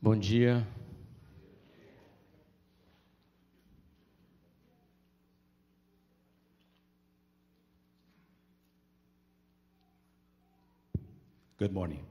Bom dia. Good morning.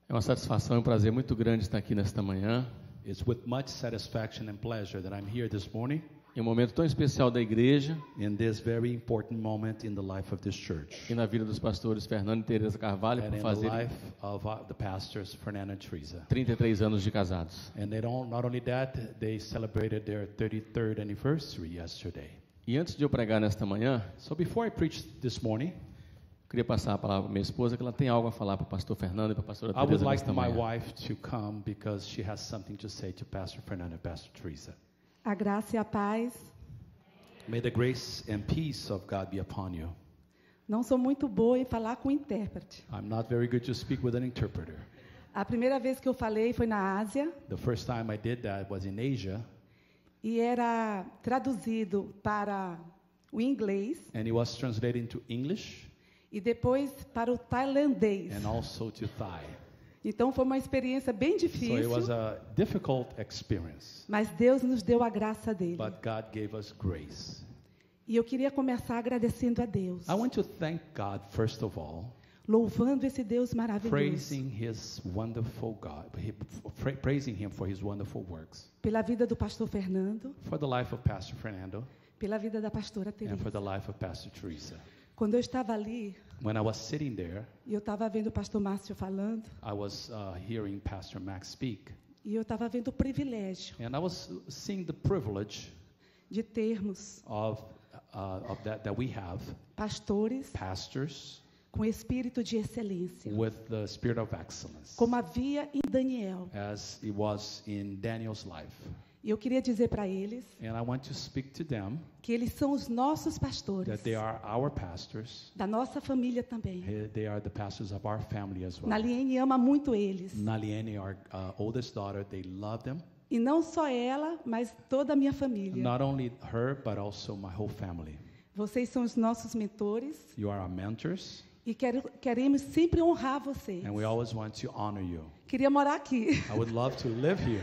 É uma satisfação e um prazer muito grande estar aqui nesta manhã. It's with much satisfaction and pleasure that I'm here this morning Em um momento tão especial da igreja in this very important moment in the life of this church e na vida dos pastores Fernando e Teresa Carvalho and por in the fazerem life of the pastors Fernando and Teresa. 33 anos de casados. And they don't, not only that, they celebrated their 33rd anniversary yesterday. E antes de eu pregar nesta manhã, So before I preach this morning, queria passar a palavra para minha esposa, que ela tem algo a falar para o pastor Fernando e para a pastora I would Teresa like nesta my manhã. wife to come because she has something to say to Pastor Fernando and Pastor Teresa. A graça e a paz. May the grace and peace of God be upon you. Não sou muito boa em falar com intérprete. I'm not very good to speak with an interpreter. A primeira vez que eu falei foi na Ásia The first time I did that was in Asia, e era traduzido para o inglês and it was translated into English e depois para o tailandês. and also to Thai. Então foi uma experiência bem So it difícil, was a difficult experience, mas Deus nos deu a graça dele. but God gave us grace. E eu queria começar agradecendo a Deus, I want to thank God first of all, louvando esse Deus maravilhoso praising His wonderful God, praising Him for His wonderful works, pela vida do pastor Fernando, for the life of Pastor Fernando pela vida da pastora and for Teresa. the life of Pastor Teresa. Quando eu estava ali When I was sitting there, e eu estava vendo o pastor Márcio falando, I was hearing Pastor Max speak, e eu estava vendo o privilégio and I was seeing the privilege de termos of that we have pastores pastors com espírito de excelência, with the spirit of excellence, como havia em Daniel. as it was in Daniel's life. E eu queria dizer para eles And I want to speak to them que eles são os nossos pastores, that they are our pastors. da nossa família também. They are the pastors of our family as well. Naliene ama muito eles. Naliene, our oldest daughter, they love them. E não só ela, mas toda a minha família. Not only her, but also my whole family. Vocês são os nossos mentores You are our mentors, e queremos sempre honrar vocês. and we always want to honor you. Queria morar aqui I would love to live here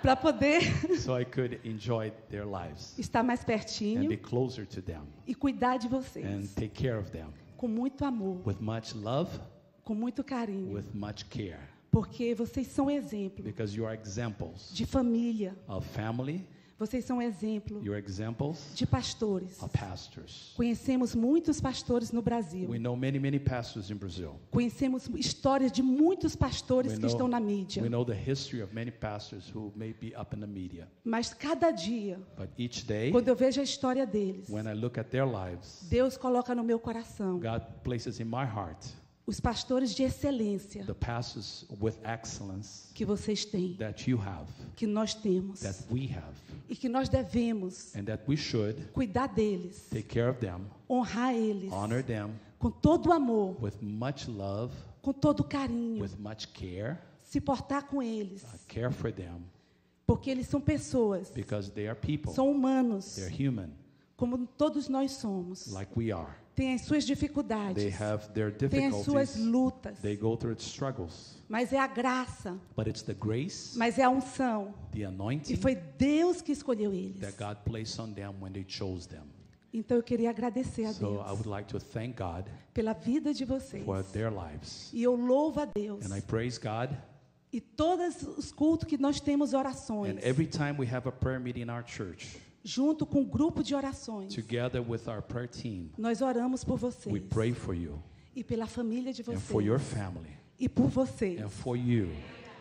para poder so I could enjoy their lives estar mais and pertinho be closer to them e cuidar de and vocês take care of them com muito amor, with much love, com muito carinho, with much care, porque vocês são exemplo because you are examples de família. of family, Vocês são exemplo you're examples de pastores. of pastors. Conhecemos muitos pastores no Brasil. We know many pastors in Brazil. Conhecemos histórias de muitos pastores que estão na mídia. we know the history of many pastors who may be up in the media. Mas cada dia, But each day, quando eu vejo a história deles, when I look at their lives, Deus coloca no meu coração God places in my heart os pastores de excelência the pastors with excellence que vocês têm, that you have, que nós temos, that we have, e que nós devemos and that we should cuidar deles, take care of them, honrar eles honor them com todo o amor, with much love, com todo o carinho, with much care, se portar com eles, care for them, porque eles são pessoas, because they are people, são humanos, they're human, como todos nós somos. like we are. Tem as suas They dificuldades, have their tem as suas difficulties, lutas, they go through its struggles, mas é a graça, but it's the grace, mas é a unção. the E anointing foi Deus que escolheu eles. that God placed on them when they chose them. Então eu queria agradecer a So I Deus would like to thank God pela vida de vocês. for their lives. E eu louvo a Deus. And I praise God. E todos os cultos que nós temos orações, And every time we have a prayer meeting in our church, junto com um grupo de orações, together with our prayer team, nós oramos por we vocês pray for you e pela família de and for your vocês family e por vocês. and for you.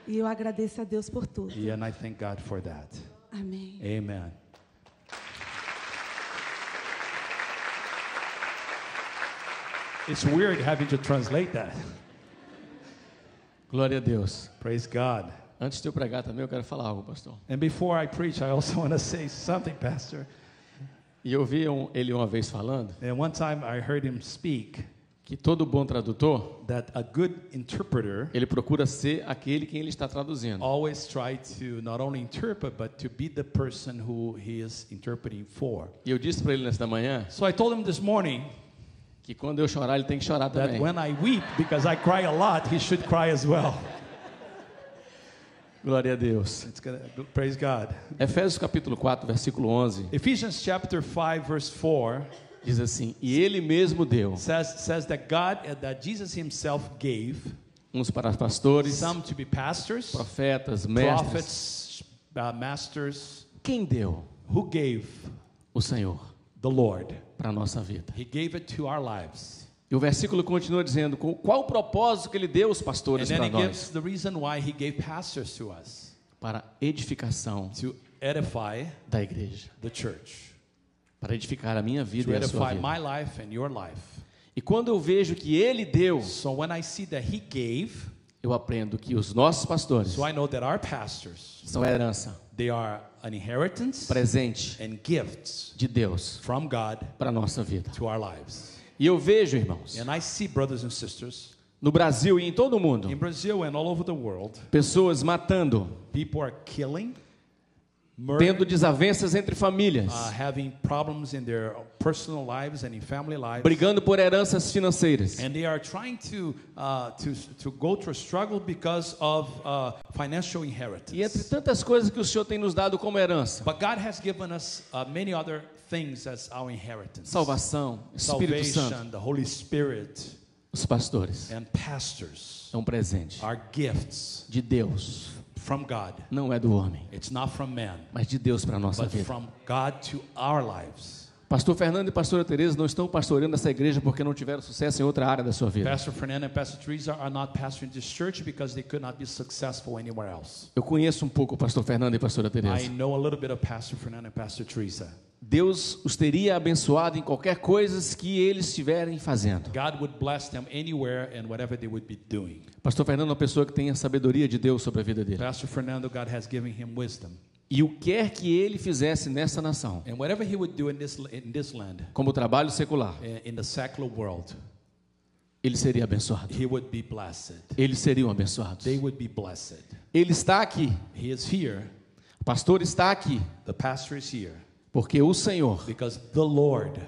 E eu agradeço a Deus por tudo. And I thank God for that. Amém. Amen. It's weird having to translate that. Glória a Deus. Praise God. Antes de eu pregar também, eu quero falar algo, pastor. And before I preach, I also want to say something, Pastor. E eu vi ele uma vez falando And one time I heard him speak que todo bom tradutor, that a good interpreter ele procura ser aquele quem ele está traduzindo. always try to not only interpret, but to be the person who he is interpreting for. E eu disse para ele nesta manhã So I told him this morning que quando eu chorar, ele tem que chorar that também. when I weep, because I cry a lot, he should cry as well. Glória a Deus. It's gonna, praise God. Efésios capítulo 4, versículo 11, Ephesians chapter 5 verse 4 diz assim: E Ele mesmo deu says that Jesus himself gave uns para pastores, some to be pastors, profetas, mestres. prophets, masters. Quem deu? Who gave? O Senhor, The Lord. para a nossa vida. He gave it to our lives. E o versículo continua dizendo qual o propósito que Ele deu os And pastores then para he nós. gives the reason why he gave pastors to us, Para edificação to edify da igreja. the church, Para edificar a minha vida to e a sua edify vida. my life and your life. E quando eu vejo que Ele deu, So when I see that he gave, eu aprendo que os nossos pastores so I know that our pastors, são a herança, they are an inheritance presente and gifts de Deus from God para a nossa vida. to our lives. E eu vejo, irmãos, And I see, brothers and sisters, no Brasil e em todo o mundo, in Brazil and all over the world, pessoas matando, people are killing, tendo murdering, desavenças entre famílias, having problems in their personal lives and in family lives. brigando por heranças financeiras. And they are trying to go through a struggle because of financial E entre inheritance. tantas coisas que o Senhor tem nos dado como herança: But God has given us many other things as our inheritance. salvação, Espírito Santo. Salvation, the Holy Spirit, Os pastores and pastors é um presente are gifts de Deus, from God. não é do homem, It's not from man, mas de Deus para a nossa but vida. from God to our lives. Pastor Fernando e pastora Teresa não estão pastoreando essa igreja porque não tiveram sucesso em outra área da sua vida. Pastor Fernando and Pastor Teresa are not pastoring this church because they could not be successful anywhere else. Eu conheço um pouco o pastor Fernando e pastora I Teresa. know a little bit of Pastor Fernando and Pastor Teresa. Deus os teria abençoado em qualquer coisa que eles estiverem fazendo. God would bless them anywhere and whatever they would be doing. Pastor Fernando é uma pessoa que tem a sabedoria de Deus sobre a vida dele. Pastor Fernando, God has given him wisdom. E o que quer que ele fizesse nessa nação, And whatever he would do in this land, como trabalho secular, in the secular world, ele seria abençoado. he would be blessed. Eles seriam abençoados. They would be blessed. Ele está aqui, He is here. o pastor está aqui, The pastor is here porque o Senhor because the Lord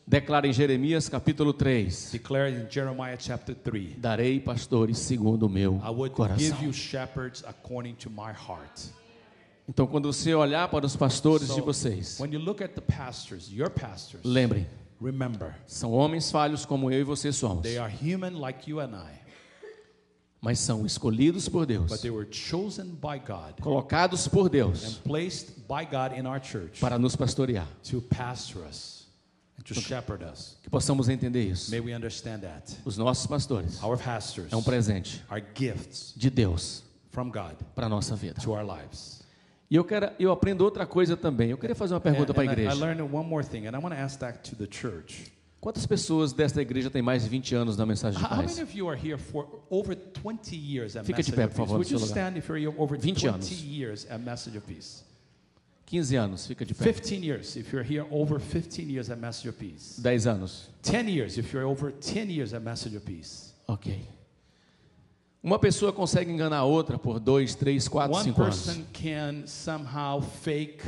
declara em Jeremias capítulo 3, declared in Jeremiah chapter 3, darei pastores segundo o meu I would coração. give you shepherds according to my heart. Então, quando você olhar para os pastores de So, vocês, when you look at the pastors, your pastors, lembrem, remember, são homens falhos como eu e você somos, they are human like you and I, mas são escolhidos por Deus, but they were chosen by God colocados por and Deus placed by God in our church para nos pastorear. to pastor us and to shepherd us. Que possamos entender isso. May we understand that. Os nossos pastores Our pastors é um presente are gifts de Deus from God para a nossa vida. to our lives. E eu aprendo outra coisa também. Eu queria fazer uma pergunta para a I igreja. learned one more thing, and I want to ask that to the church. Quantas pessoas desta igreja têm mais de 20 anos na mensagem de How many paz? of you are here for over 20 years at Fica de Message pé, of por Peace? favor, Would you no seu lugar. stand if you're here over 20 20 anos. years at Message of Peace? 15 anos, fica de pé. 15 years if you're here over 15 years at Message of Peace. 10 anos. 10 years if you're over 10 years at Message of Peace. Ok. Uma pessoa consegue enganar a outra por 2, 3, 4, One 5 anos. person can somehow fake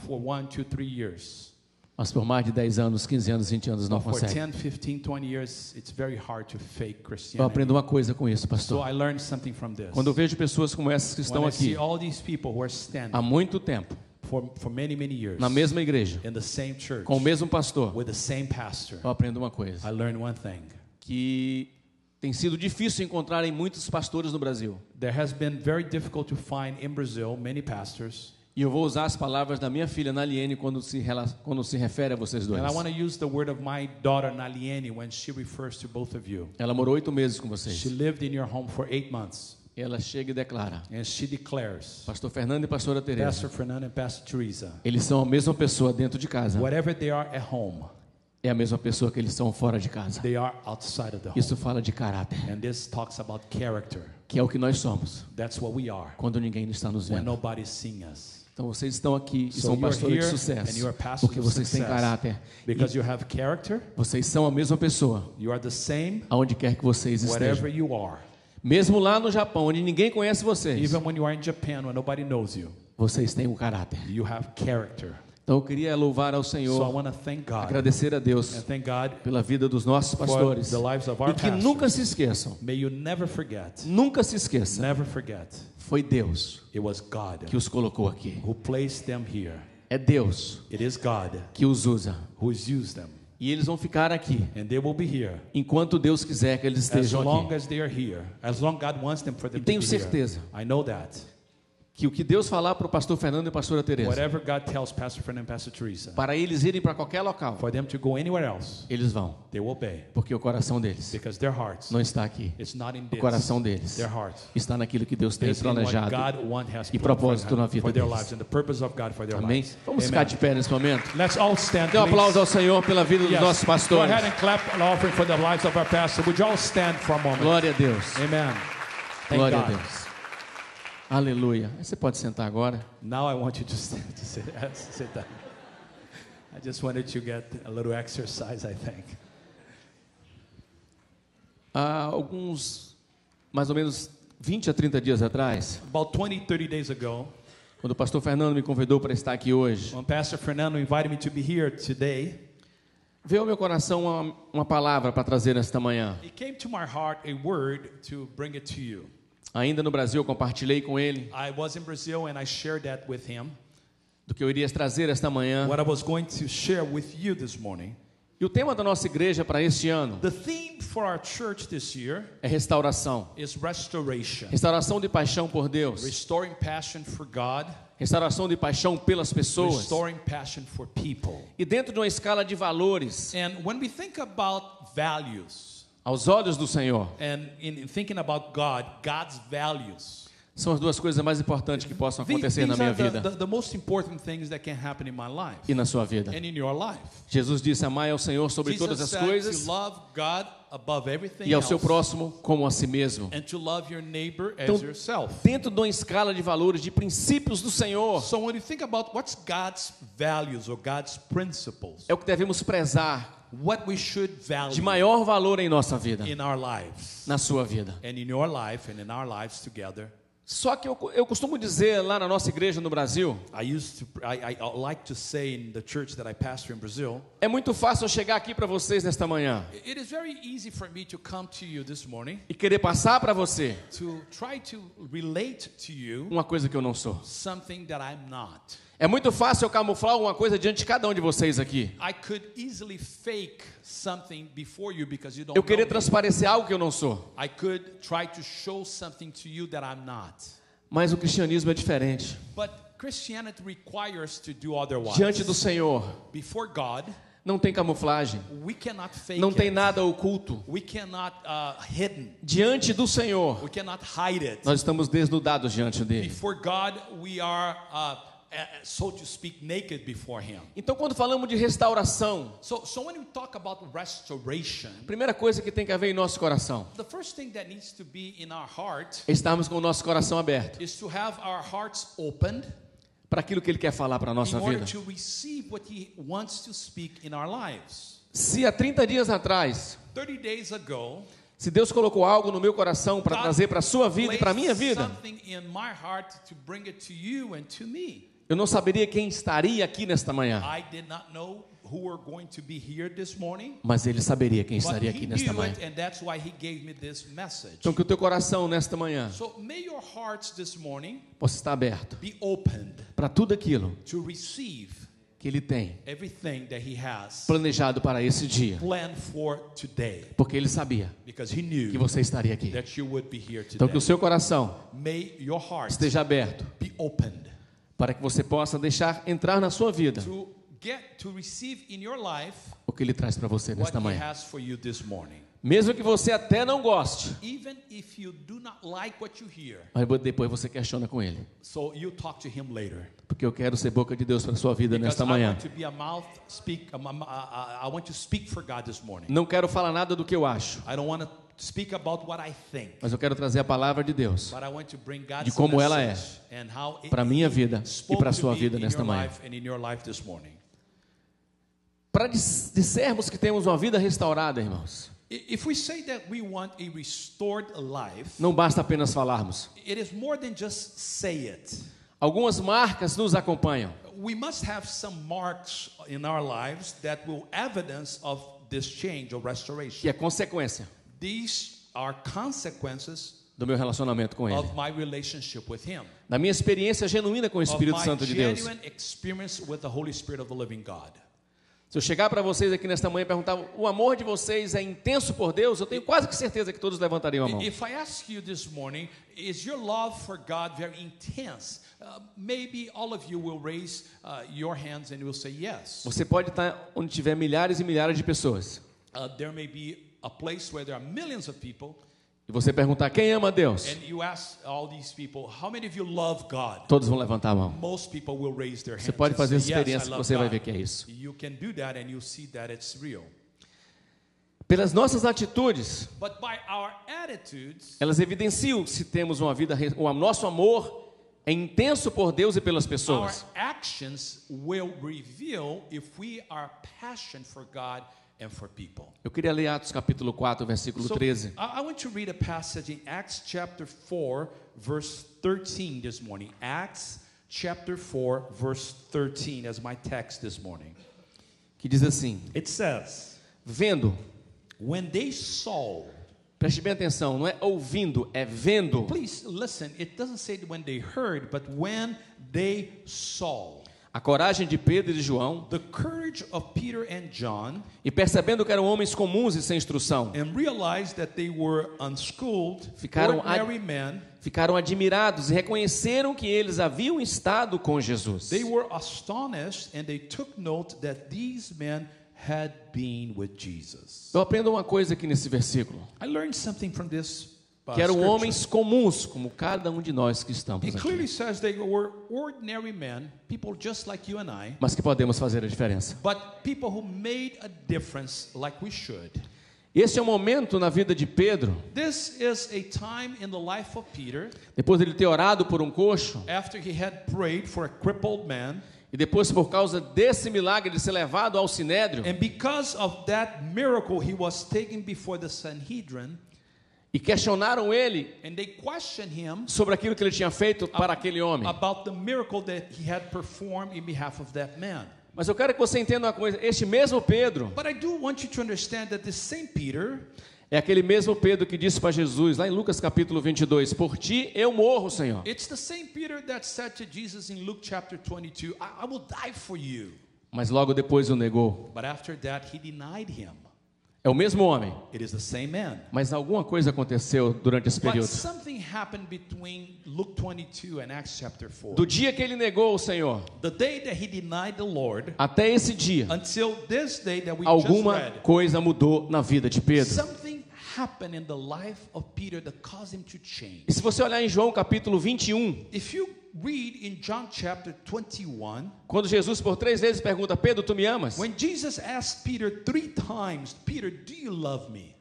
for 1, 2, 3 years. Mas por mais de 10 anos, 15 anos, 20 anos não But for consegue. 10, 15, 20 years, it's very hard to fake Eu Christianity. aprendo uma coisa com isso, So pastor. I learned something from this. Quando eu vejo pessoas como essas que estão When I see aqui all these people who are standing há muito tempo, for many, many years na mesma igreja, in the same church com o mesmo pastor, with the same pastor, eu aprendo uma coisa. I learned one thing. Que tem sido difícil encontrar em muitos pastores no Brasil. There has been very difficult to find in Brazil many pastors. E eu vou usar as palavras da minha filha Naliene quando se refere a vocês dois. And I want to use the word of my daughter Naliene when she refers to both of you. Ela morou 8 meses com She vocês. lived in your home for 8 months. Ela chega e declara: And she declares, Pastor Fernando e pastora Teresa, Pastor Fernando and Pastor Teresa, eles são a mesma pessoa dentro de casa. whatever they are at home, É a mesma pessoa que eles são fora de casa. they are outside of the home. Isso fala de caráter, And this talks about character. que é o que nós somos That's what we are quando ninguém está nos when vendo. nobody's seeing us. Então vocês estão aqui e So são you're pastores de here sucesso, and you are pastors porque of vocês têm success. caráter. Because you have character, Vocês são a mesma pessoa, you are the same aonde quer que vocês wherever estejam. you are. Mesmo lá no Japão, onde ninguém conhece vocês, Even when you are in Japan, when nobody knows you, vocês têm um caráter. you have character. Então eu queria louvar ao So I Senhor, want to thank God agradecer a Deus and thank God pela vida dos nossos for pastores. the lives of our E que pastors. nunca se esqueçam, May you never forget. nunca se esqueçam, Never forget. foi Deus It was God que os colocou aqui. who placed them here. É Deus It is God que os usa. who has used them. E eles vão ficar aqui And they will be here enquanto Deus quiser que eles as estejam long aqui. as they are here. As long God wants them for them E to tenho be certeza here. I know that. que o que Deus falar para o pastor Fernando e a pastora Teresa, Whatever God tells Pastor Fernando and Pastor Teresa, para eles irem para qualquer local, for them to go anywhere else, eles vão, they will obey. porque o coração deles Because their hearts, não está aqui. it's not in O this. coração deles Their heart está naquilo que Deus tem is in what planejado. God has e propósito na vida for their deles. lives and the purpose of God for their Amém? lives. Vamos Amen. ficar de pé nesse momento. Let's all stand, Dê um please. aplauso ao Senhor pela vida dos Yes. nossos Go pastores. ahead and clap an offering for the lives of our pastor. Would you all stand for a moment? Glória a Deus. Amen. Thank Glória a God. Deus. Aleluia. Você pode sentar agora. Now I want you to stand, to sit down. I just wanted to get a little exercise, I think. Há alguns, mais ou menos 20 a 30 dias atrás, About 20, 30 days ago, quando o pastor Fernando me convidou para estar aqui hoje, when Pastor Fernando invited me to be here today, veio ao meu coração uma palavra para trazer nesta manhã. it came to my heart a word to bring it to you. Ainda no Brasil, eu compartilhei com ele I was in Brazil and I shared that with him. do que eu iria trazer esta manhã. What I was going to share with you this morning. E o tema da nossa igreja para este ano The theme for our church this year é restauração. is restoration. Restauração de paixão por Deus. Restoring passion for God, Restauração de paixão pelas pessoas. restoring passion for people. E dentro de uma escala de valores, And when we think about values, aos olhos do Senhor, and in thinking about God, God's values, são as duas coisas mais importantes que possam acontecer na these minha are vida the most important things that can happen in my life e na sua vida. and in your life. Jesus disse: amai ao Senhor sobre todas as Jesus said coisas to love God above everything e ao seu else, próximo como a si mesmo. and to love your neighbor as Então, yourself. dentro de uma escala de valores, de princípios do Senhor, So when you think about what's God's values or God's principles, é o que devemos prezar what we should de value maior valor em nossa vida, in our lives, na sua vida. and in your life and in our lives together. Só que eu costumo dizer lá na nossa igreja no Brasil, I like to say in the church that I pastor in Brazil, é muito fácil eu chegar aqui para vocês nesta manhã it is very easy for me to come to you this morning e querer passar para você to try to relate to you uma coisa que eu não sou. something that I'm not. É muito fácil eu camuflar alguma coisa diante de cada um de vocês aqui. I could easily fake something before you because you don't Eu querer know me. transparecer algo que eu não sou. I could try to show something to you that I'm not. Mas o cristianismo é diferente. But Christianity requires to do otherwise. Diante do Senhor, Before God, não tem camuflagem, we cannot fake não tem it. nada oculto. We cannot hidden. Diante do Senhor, We cannot hide it. nós estamos desnudados diante dele. Before God, we are, so to speak, naked before Him. Então, quando falamos de restauração, So when we talk about restoration, a primeira coisa que tem que haver em nosso coração the first thing that needs to be in our heart é estarmos com o nosso coração aberto is to have our hearts opened para aquilo que Ele quer falar para a in nossa order vida. to receive what He wants to speak in our lives. Se há 30 dias atrás, 30 days ago, se Deus colocou algo no meu coração para God trazer para a sua vida e para a minha placed vida, something in my heart to bring it to you and to me. eu não saberia quem estaria aqui nesta manhã, I did not know who were going to be here this morning, mas Ele saberia quem but estaria He aqui nesta knew manhã. it, and that's why He gave me this message. Então, que o teu coração nesta manhã So may your hearts this morning possa estar aberto be opened para tudo aquilo to receive que Ele tem everything that He has planejado para esse dia, planned for today, porque Ele sabia because He que knew você estaria aqui. that you would be here Então, que today. o seu coração May your heart esteja aberto be opened para que você possa deixar entrar na sua vida to receive in your life o que Ele traz para você what nesta He manhã. has for you this morning. Mesmo que você até não goste, Even if you do not like what you hear, mas depois você questiona com Ele. so you talk to Him later. Porque eu quero ser boca de Deus para a sua vida Because nesta I manhã. want to be a mouth speak. I want to speak for God this morning. Não quero falar nada do que eu acho, I don't want to speak about what I think, mas eu quero trazer a palavra de Deus but I want to bring God's de como ela é message and how it para a minha vida e spoke para a to sua me vida in nesta your manhã. life and in your life this morning. Para dissermos que temos uma vida restaurada, irmãos, If we say that we want a restored life, não basta apenas falarmos. it is more than just say it. Algumas marcas nos acompanham. We must have some marks in our lives that will evidence of this change or restoration. Que é consequência These are consequences do meu relacionamento com Ele. of my relationship with Him. Da minha experiência genuína com o Of Espírito my Santo de Deus. genuine experience with the Holy Spirit of the living God. Se eu chegar para vocês aqui nesta manhã e perguntar, o amor de vocês é intenso por Deus? Eu tenho quase que certeza que todos levantariam a mão. If I ask you this morning, is your love for God very intense? Maybe all of you will raise your hands and will say yes. Você pode estar onde tiver milhares e milhares de pessoas. There may be a place where there are millions of people. E você perguntar, quem ama a Deus? And you ask all these people, how many of you love God? Todos vão levantar a mão. Most people will raise their hands. Você pode fazer and essa say, yes, experiência I que love você vai God. ver que é isso. You can do that and you'll see that it's real. Pelas nossas atitudes, But by our attitudes, elas evidenciam se temos uma vida, o nosso amor é intenso por Deus e pelas our pessoas. actions will reveal if we are passionate for God and for people. Eu queria ler Atos capítulo 4, versículo So, 13. I want to read a passage in Acts chapter 4, verse 13 this morning. Acts chapter 4, verse 13 as my text this morning. Que diz assim: It says, vendo, when they saw, preste bem atenção, não é ouvindo, é vendo. please listen, it doesn't say when they heard, but when they saw. A coragem de Pedro e de João, The courage of Peter and John, e percebendo que eram homens comuns e sem instrução, and realized that they were unschooled, Ficaram ordinary men. ficaram admirados e reconheceram que eles haviam estado com Jesus. They were astonished and they took note that these men had been with Jesus. Eu aprendo uma coisa aqui nesse versículo, I learned something from this que eram scripture. homens comuns, como cada um de nós que estamos It aqui, clearly says they were ordinary men, people just like you and I, mas que podemos fazer a diferença. but people who made a difference like we should. Esse é o momento na vida de Pedro, This is a time in the life of Peter, depois dele ter orado por um coxo, after he had prayed for a crippled man, e depois por causa desse milagre de ser levado ao Sinédrio, and because of that miracle he was taken before the Sanhedrin, e questionaram ele and they questioned him sobre aquilo que ele tinha feito para aquele homem. about the miracle that he had performed in behalf of that man. Mas eu quero que você entenda uma coisa, este mesmo Pedro But I do want you to understand that this same Peter é aquele mesmo Pedro que disse para Jesus, lá em Lucas capítulo 22, por ti eu morro, Senhor. It's the same Peter that said to Jesus in Luke chapter 22, I will die for you. Mas logo depois o negou. But after that, he denied him. É o mesmo homem, It is the same man. mas alguma coisa aconteceu durante esse But período. something happened between Luke 22 and Acts chapter 4. Do dia que ele negou o Senhor, The day that he denied the Lord, até esse dia, until this day that we just alguma read, coisa mudou na vida de Pedro. something happened in the life of Peter that caused him to change. E se você olhar em João capítulo 21, If you read in John chapter 21, quando Jesus por 3 vezes pergunta, Pedro, tu me amas? when Jesus asked Peter 3 times, Peter, do you love me?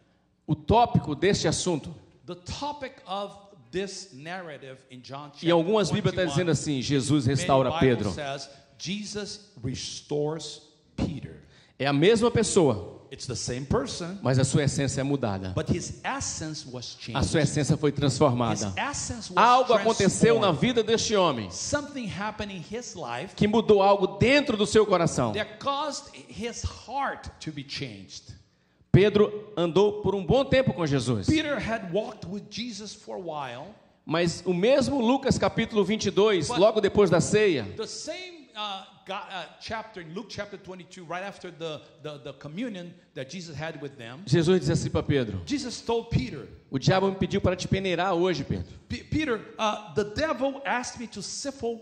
O tópico deste assunto, The topic of this narrative in John chapter e algumas Bíblias estão 21, dizendo assim, Jesus many restaura Bible Pedro. says, Jesus restores Peter. É a mesma pessoa, It's the same person, mas a sua essência é mudada. but his essence was A changed. sua essência foi His transformada. essence was Algo aconteceu na transformed. vida deste homem Something happened in his life que mudou algo dentro do seu coração. that caused his heart to be changed. Pedro andou por um bom tempo com Jesus, Peter had walked with Jesus for a while. mas o mesmo Lucas capítulo 22, logo depois da ceia, The same chapter in Luke chapter 22, right after the communion that Jesus had with them, Jesus disse assim para Pedro, Jesus told Peter, o diabo me pediu para te peneirar hoje, Pedro. Peter, the devil asked me to siffle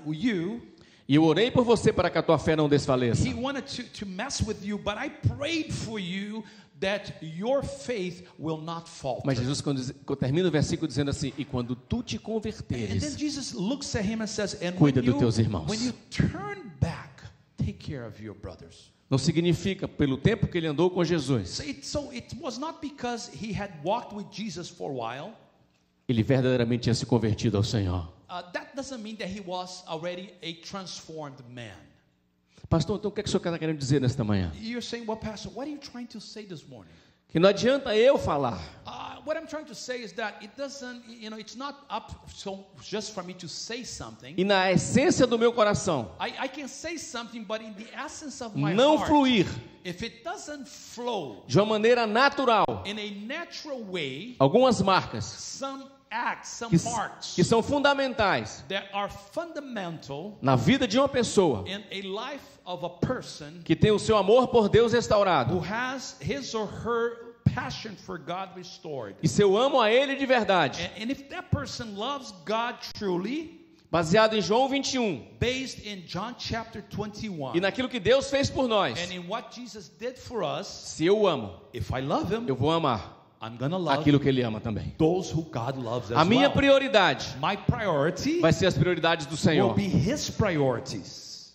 you. E eu orei por você para que a tua fé não desfaleça. He wanted to mess with you, but I prayed for you that your faith will not falter. Mas Jesus quando termina o versículo dizendo assim, e quando tu te And then converteres, Jesus looks at him and says, and Cuida dos teus irmãos. when you turn back, take care of your brothers. não significa pelo tempo que ele andou com Jesus, So it was not because he had walked with Jesus for a while. ele verdadeiramente tinha se convertido ao Senhor. That doesn't mean that he was already a transformed man. Pastor, então o que é que o senhor está querendo dizer nesta manhã? You're saying, well, Pastor, what are you trying to say this morning? Que não adianta eu falar, what I'm trying to say is that it doesn't, it's not up so just for me to say something. E na essência do meu coração, I can say something, but in the essence of my não heart, fluir if it doesn't flow de uma maneira natural, in a natural way, algumas marcas some acts, some que marks são fundamentais that are fundamental na vida de uma pessoa in a life of a person que tem o seu amor por Deus who restaurado has his or her passion for God restored. e seu amo a Ele de verdade, And if that person loves God truly, baseado em João 21 based in John chapter 21, e naquilo que Deus fez por nós, and in what Jesus did for us, se eu o amo, if I love him, eu vou amar I'm gonna love aquilo que Ele ama também. those who God loves as A minha well. prioridade My priority vai ser as prioridades do will Senhor. be His priorities.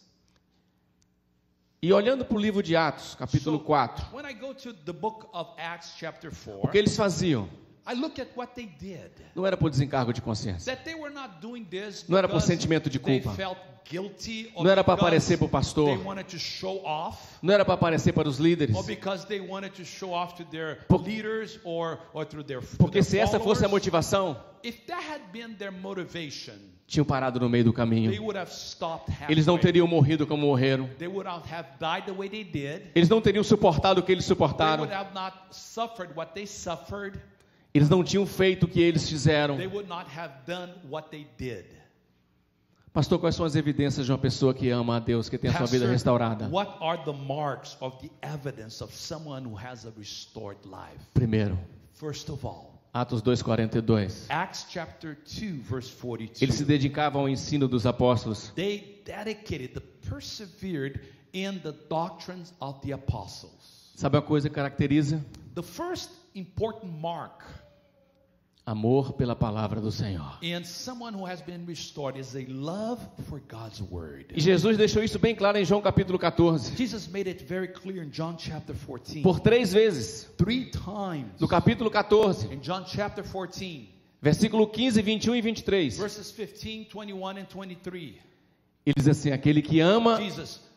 E olhando para o livro de Atos, capítulo 4, When I go to the book of Acts chapter 4, o que eles faziam I look at what they did. não era por desencargo de consciência, That they were not doing this não era por because sentimento de they culpa, felt guilty, or não era para because aparecer para o pastor, they wanted to show off, não era para aparecer para os líderes, or because they wanted to show off to their Por- leaders or through their porque to se their essa fosse a followers. motivação, If that had been their motivation, tinham parado no meio do they caminho. would have stopped halfway. Eles não teriam morrido como morreram, They would not have died the way they did. eles não teriam suportado o que eles They suportaram, would have not suffered what they suffered. eles não tinham feito o que eles fizeram. They would not have done what they did. Pastor, quais são as evidências de uma pessoa que ama a Deus, que tem a sua vida Pastor, restaurada? what are the marks of the evidence of someone who has a restored life? Primeiro, First of all, Atos 2:42. Acts chapter 2 verse 42. Eles se dedicavam ao ensino dos apóstolos. They dedicated, they persevered in the doctrines of the apostles. Sabe uma coisa que caracteriza? The first important mark Amor pela palavra do Senhor. in someone who has been restored is a love for God's word. E Jesus deixou isso bem claro em João capítulo 14. Jesus made it very clear in John chapter 14. Por 3 vezes. 3 times. No capítulo 14, In John chapter 14, versículo 15, 21 e 23. verses 15, 21 and 23. Ele diz assim: aquele que ama,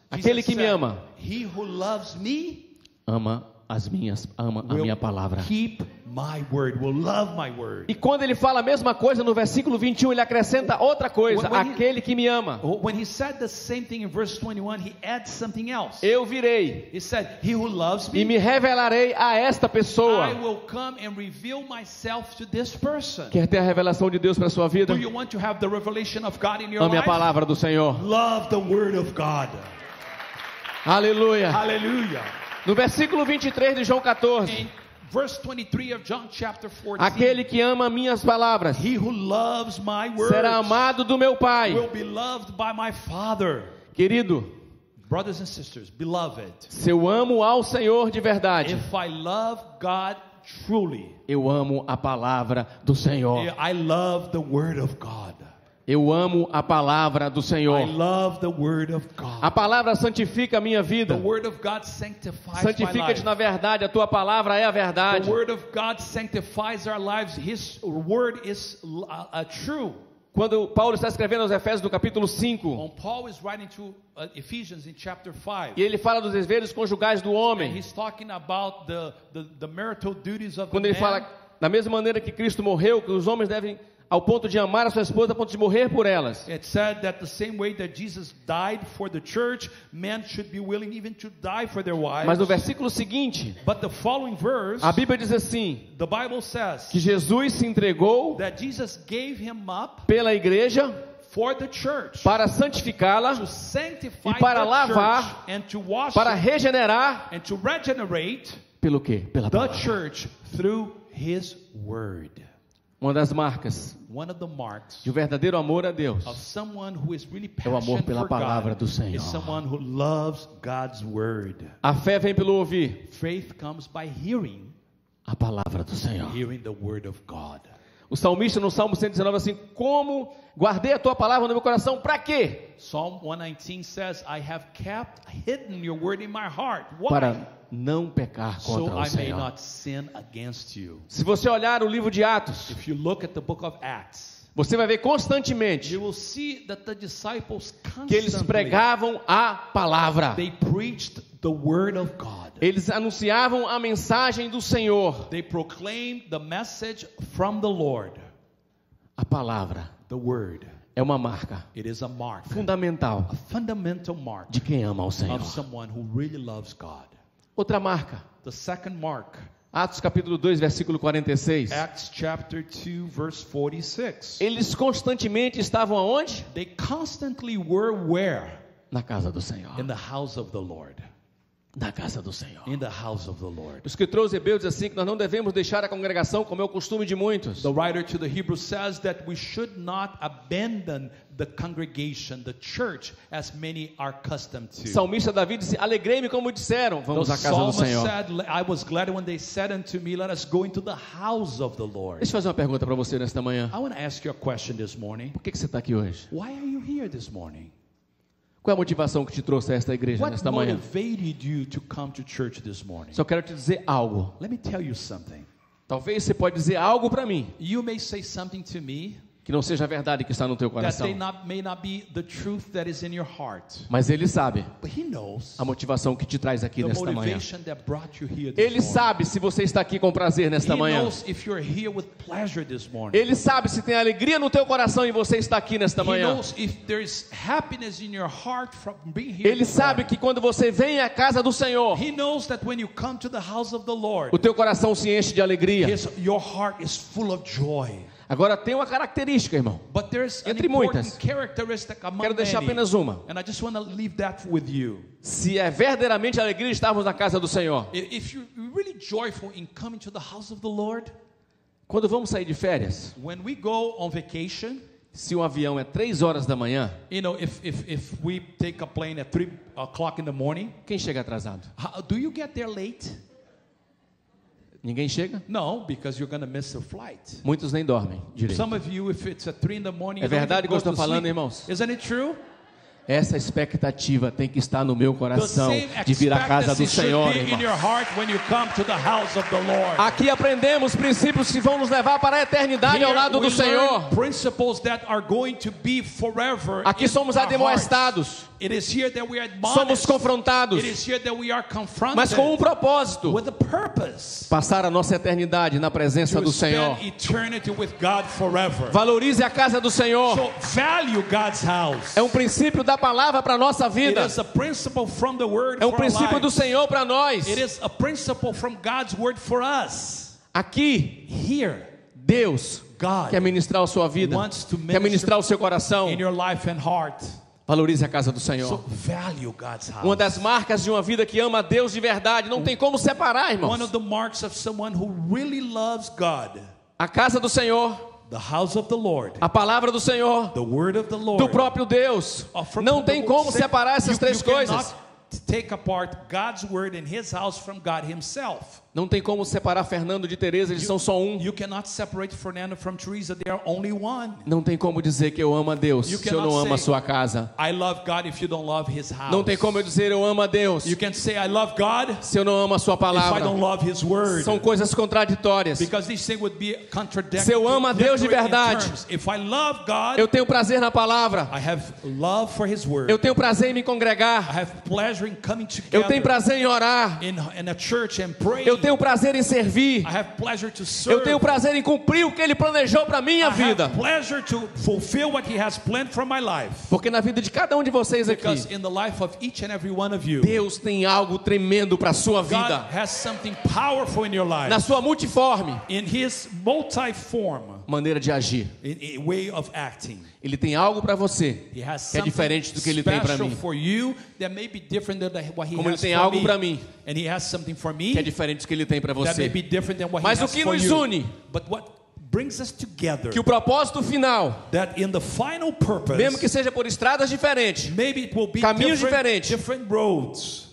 aquele que me said, ama, He who loves me ama a minha palavra. keep my word, will love my word. E quando ele fala a mesma coisa no versículo 21, ele acrescenta outra coisa: When he- aquele que me ama, When he said the same thing in verse 21, he adds something else. eu virei He said, He who loves e me, me revelarei a esta I pessoa. will come and reveal myself to this person. Quer ter a revelação de Deus para a sua vida? Do you want to have the revelation of God in your Ame a life? palavra do Senhor. Love the word of God. Aleluia. Hallelujah. No versículo 23 de João 14, In verse 23 of John chapter 14, aquele que ama minhas palavras He who loves my word será amado do meu Pai. will be loved by my Father. Querido, Brothers and sisters, beloved, se eu amo ao Senhor de verdade, if I love God truly, eu amo a palavra do Senhor. I love the word of God. Eu amo a palavra do I Senhor. love the word of God. A palavra santifica a minha The vida. word of God sanctifies my Santifica-te life. na verdade, a tua palavra é a verdade. The word of God sanctifies our lives. His word is true. Quando Paulo está escrevendo aos Efésios no capítulo 5, When Paul is writing to Ephesians in chapter 5, e ele fala dos deveres conjugais do and homem, he's talking about the marital duties of quando the ele man. fala da mesma maneira que Cristo morreu, que os homens devem ao ponto de amar a sua esposa, a ponto de morrer por elas. It said that the same way that Jesus died for the church, men should be willing even to die for their wives. Mas no versículo seguinte, But the following verse, a Bíblia diz assim, the Bible says que Jesus se entregou that Jesus gave him up pela igreja for the church para santificá-la, to sanctify e para the lavar, church and to wash para it regenerar, and to regenerate pelo quê? Pela the palavra. church through His word. Uma das marcas One of the marks de um verdadeiro amor a Deus of someone who is really é o amor passionate pela for palavra God do Senhor. is someone who loves God's word. A fé vem pelo ouvir Faith comes by hearing a palavra do Senhor. the word of God. O salmista no Salmo 119 assim: como guardei a tua palavra no meu coração, para quê? Psalm 119 says, I have kept hidden your word in my heart. Why? Para não pecar So contra o I may Senhor. not sin against you. Se você olhar o livro de Atos, If you look at the book of Acts, você vai ver constantemente you will see that the disciples que eles constantly pregavam a palavra. they preached the word of God. Eles anunciavam a mensagem do Senhor. They proclaimed the message from the Lord. A palavra The word. é uma marca It is a mark. fundamental A fundamental mark de quem ama ao Senhor. of someone who really loves God. Outra marca, The second mark. Atos capítulo 2, versículo 46. Acts chapter 2 verse 46. Eles constantemente estavam aonde? They constantly were where? Na casa do Senhor. In the house of the Lord. Na casa do Senhor. In the house of the Lord. O escritor aos Hebreus diz assim que nós não devemos deixar a congregação como é o costume de muitos. The writer to the Hebrews says that we should not abandon the congregation, the church, as many are accustomed O to. salmista Davi disse: alegrei-me como disseram, vamos The à casa do psalmist Senhor. said, I was glad when they said unto me, let us go into the house of the Lord. Deixa eu fazer uma pergunta para você nesta manhã. I want to ask you a question this morning. Por que você está aqui hoje? Why are you here this morning? Qual é a motivação que te trouxe a esta igreja What nesta manhã? motivated you to come to church this morning? Só quero te dizer algo. Let me tell you something. Talvez você pode dizer algo para mim You may say something to me que não seja a verdade que está no teu that coração. may not be the truth that is in your heart. Mas Ele sabe But He knows a motivação que te traz aqui the nesta manhã. motivation that brought you here this Ele morning. sabe se você está aqui com prazer nesta He manhã. knows if you're here with pleasure this morning. Ele sabe se tem alegria no teu coração e você está aqui nesta He manhã. knows if there's happiness in your heart from being here Ele this sabe morning. que quando você vem à casa do Senhor, He knows that when you come to the house of the Lord, o teu coração se enche de alegria. your heart is full of joy. Agora tem uma característica, irmão. But there's an Entre important muitas. characteristic among Quero deixar many. apenas uma. And I just want to leave that with you. Se é verdadeiramente alegria estarmos na casa do Senhor. If you're really joyful in coming to the house of the Lord, Quando vamos sair de férias, when we go on vacation, se um avião é 3 horas da manhã, you know, if we take a plane at 3 o'clock in the morning, quem chega atrasado? do you get there late? Ninguém chega? No, because you're going to miss the flight. Muitos nem dormem direito. Some of you, if it's at 3 in the morning, É you don't verdade even que eu go estou to falando, sleep. irmãos? Isn't it true? Essa expectativa tem que estar no meu The coração same de vir à casa do expectancy should Senhor, be in irmão. your heart when you come to the house of the Lord. Aqui aprendemos princípios que vão nos levar para a eternidade ao lado we do Senhor. learn principles that are going to be forever. Aqui in somos our admoestados, hearts. It is here that we are somos admonished. confrontados, It is here that we are confronted mas com um propósito: with a purpose passar a nossa eternidade na presença to do Senhor. spend eternity with God forever. Valorize a casa do Senhor. So value God's house. É um princípio da palavra para a nossa It vida. is a principle from the word É um for our princípio do lives. Senhor para nós. It is a principle from God's word for us. Aqui, Here, Deus God quer ministrar a sua vida, wants to quer ministrar o seu coração. in your life and heart. Valorize a casa do So Senhor. value God's house. Uma das marcas de uma vida que ama a Deus de verdade, não tem como separar, irmãos. One of the marks of someone who really loves God, A casa do Senhor, the house of the Lord, a palavra do Senhor, the word of the Lord. do próprio Deus. From Não the tem Lord. como separar essas três you coisas. cannot take apart God's word in His house from God Himself. Não tem como separar Fernando de Teresa, eles são só um. You cannot separate Fernando from Teresa. They are only one. Não tem como dizer que eu amo a Deus You se eu não cannot amo a say, sua casa. I love God if you don't love His house. Não tem como eu dizer eu amo a Deus You can say I love God se eu não amo a sua if I palavra. don't love His word. São coisas contraditórias. Because this thing would be contradictory. Se eu amo a Deus de verdade, If I love God, eu tenho prazer na palavra. I have love for His word. Eu tenho prazer em me I congregar. have pleasure in coming Eu together tenho prazer em orar. in a church and praying. Eu tenho prazer em servir. I have pleasure to serve. Eu tenho prazer em cumprir o que Ele planejou para a minha I vida. have pleasure to fulfill what He has planned for my life. Porque na vida de cada um de vocês aqui, Because in the life of each and every one of you, Deus tem algo tremendo para a sua God vida. has something powerful in your life. Na sua multiforme In His multiform maneira de agir. in way of acting. Ele tem algo para você He has que é something diferente do que Ele tem para special mim. for you that may be different than what He Como Ele has tem for algo me. para mim And He has something for me que é diferente do que Ele tem para that may você. be different than what Mas He o has que for nos you. une, But what brings us together, que o propósito final, that in the final purpose, mesmo que seja por estradas diferentes, maybe it will be caminhos diferentes, different roads.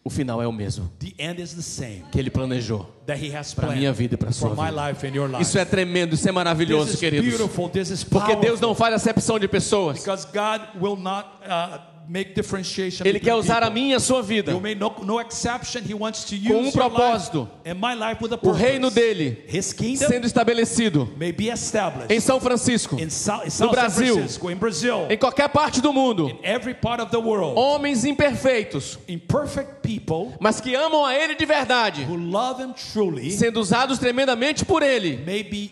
o final é o mesmo The end is the same que Ele planejou that He has para a minha planned vida e para a for sua my vida. life and your life. Isso é tremendo, isso é This maravilhoso, is queridos. beautiful. This is Porque powerful. Deus não faz acepção de pessoas. Because God will not make differentiation Ele quer between usar a people. minha e a sua vida You may no exception. He wants to com use your life propósito. and my life with a O purpose. reino dele His kingdom sendo estabelecido may be established em São Francisco, in South no San Brasil, Francisco, in Brazil, em qualquer parte do mundo. in every part of the world. Homens imperfeitos, Imperfect people mas que amam a ele de verdade, who love him truly sendo usados tremendamente por ele, may be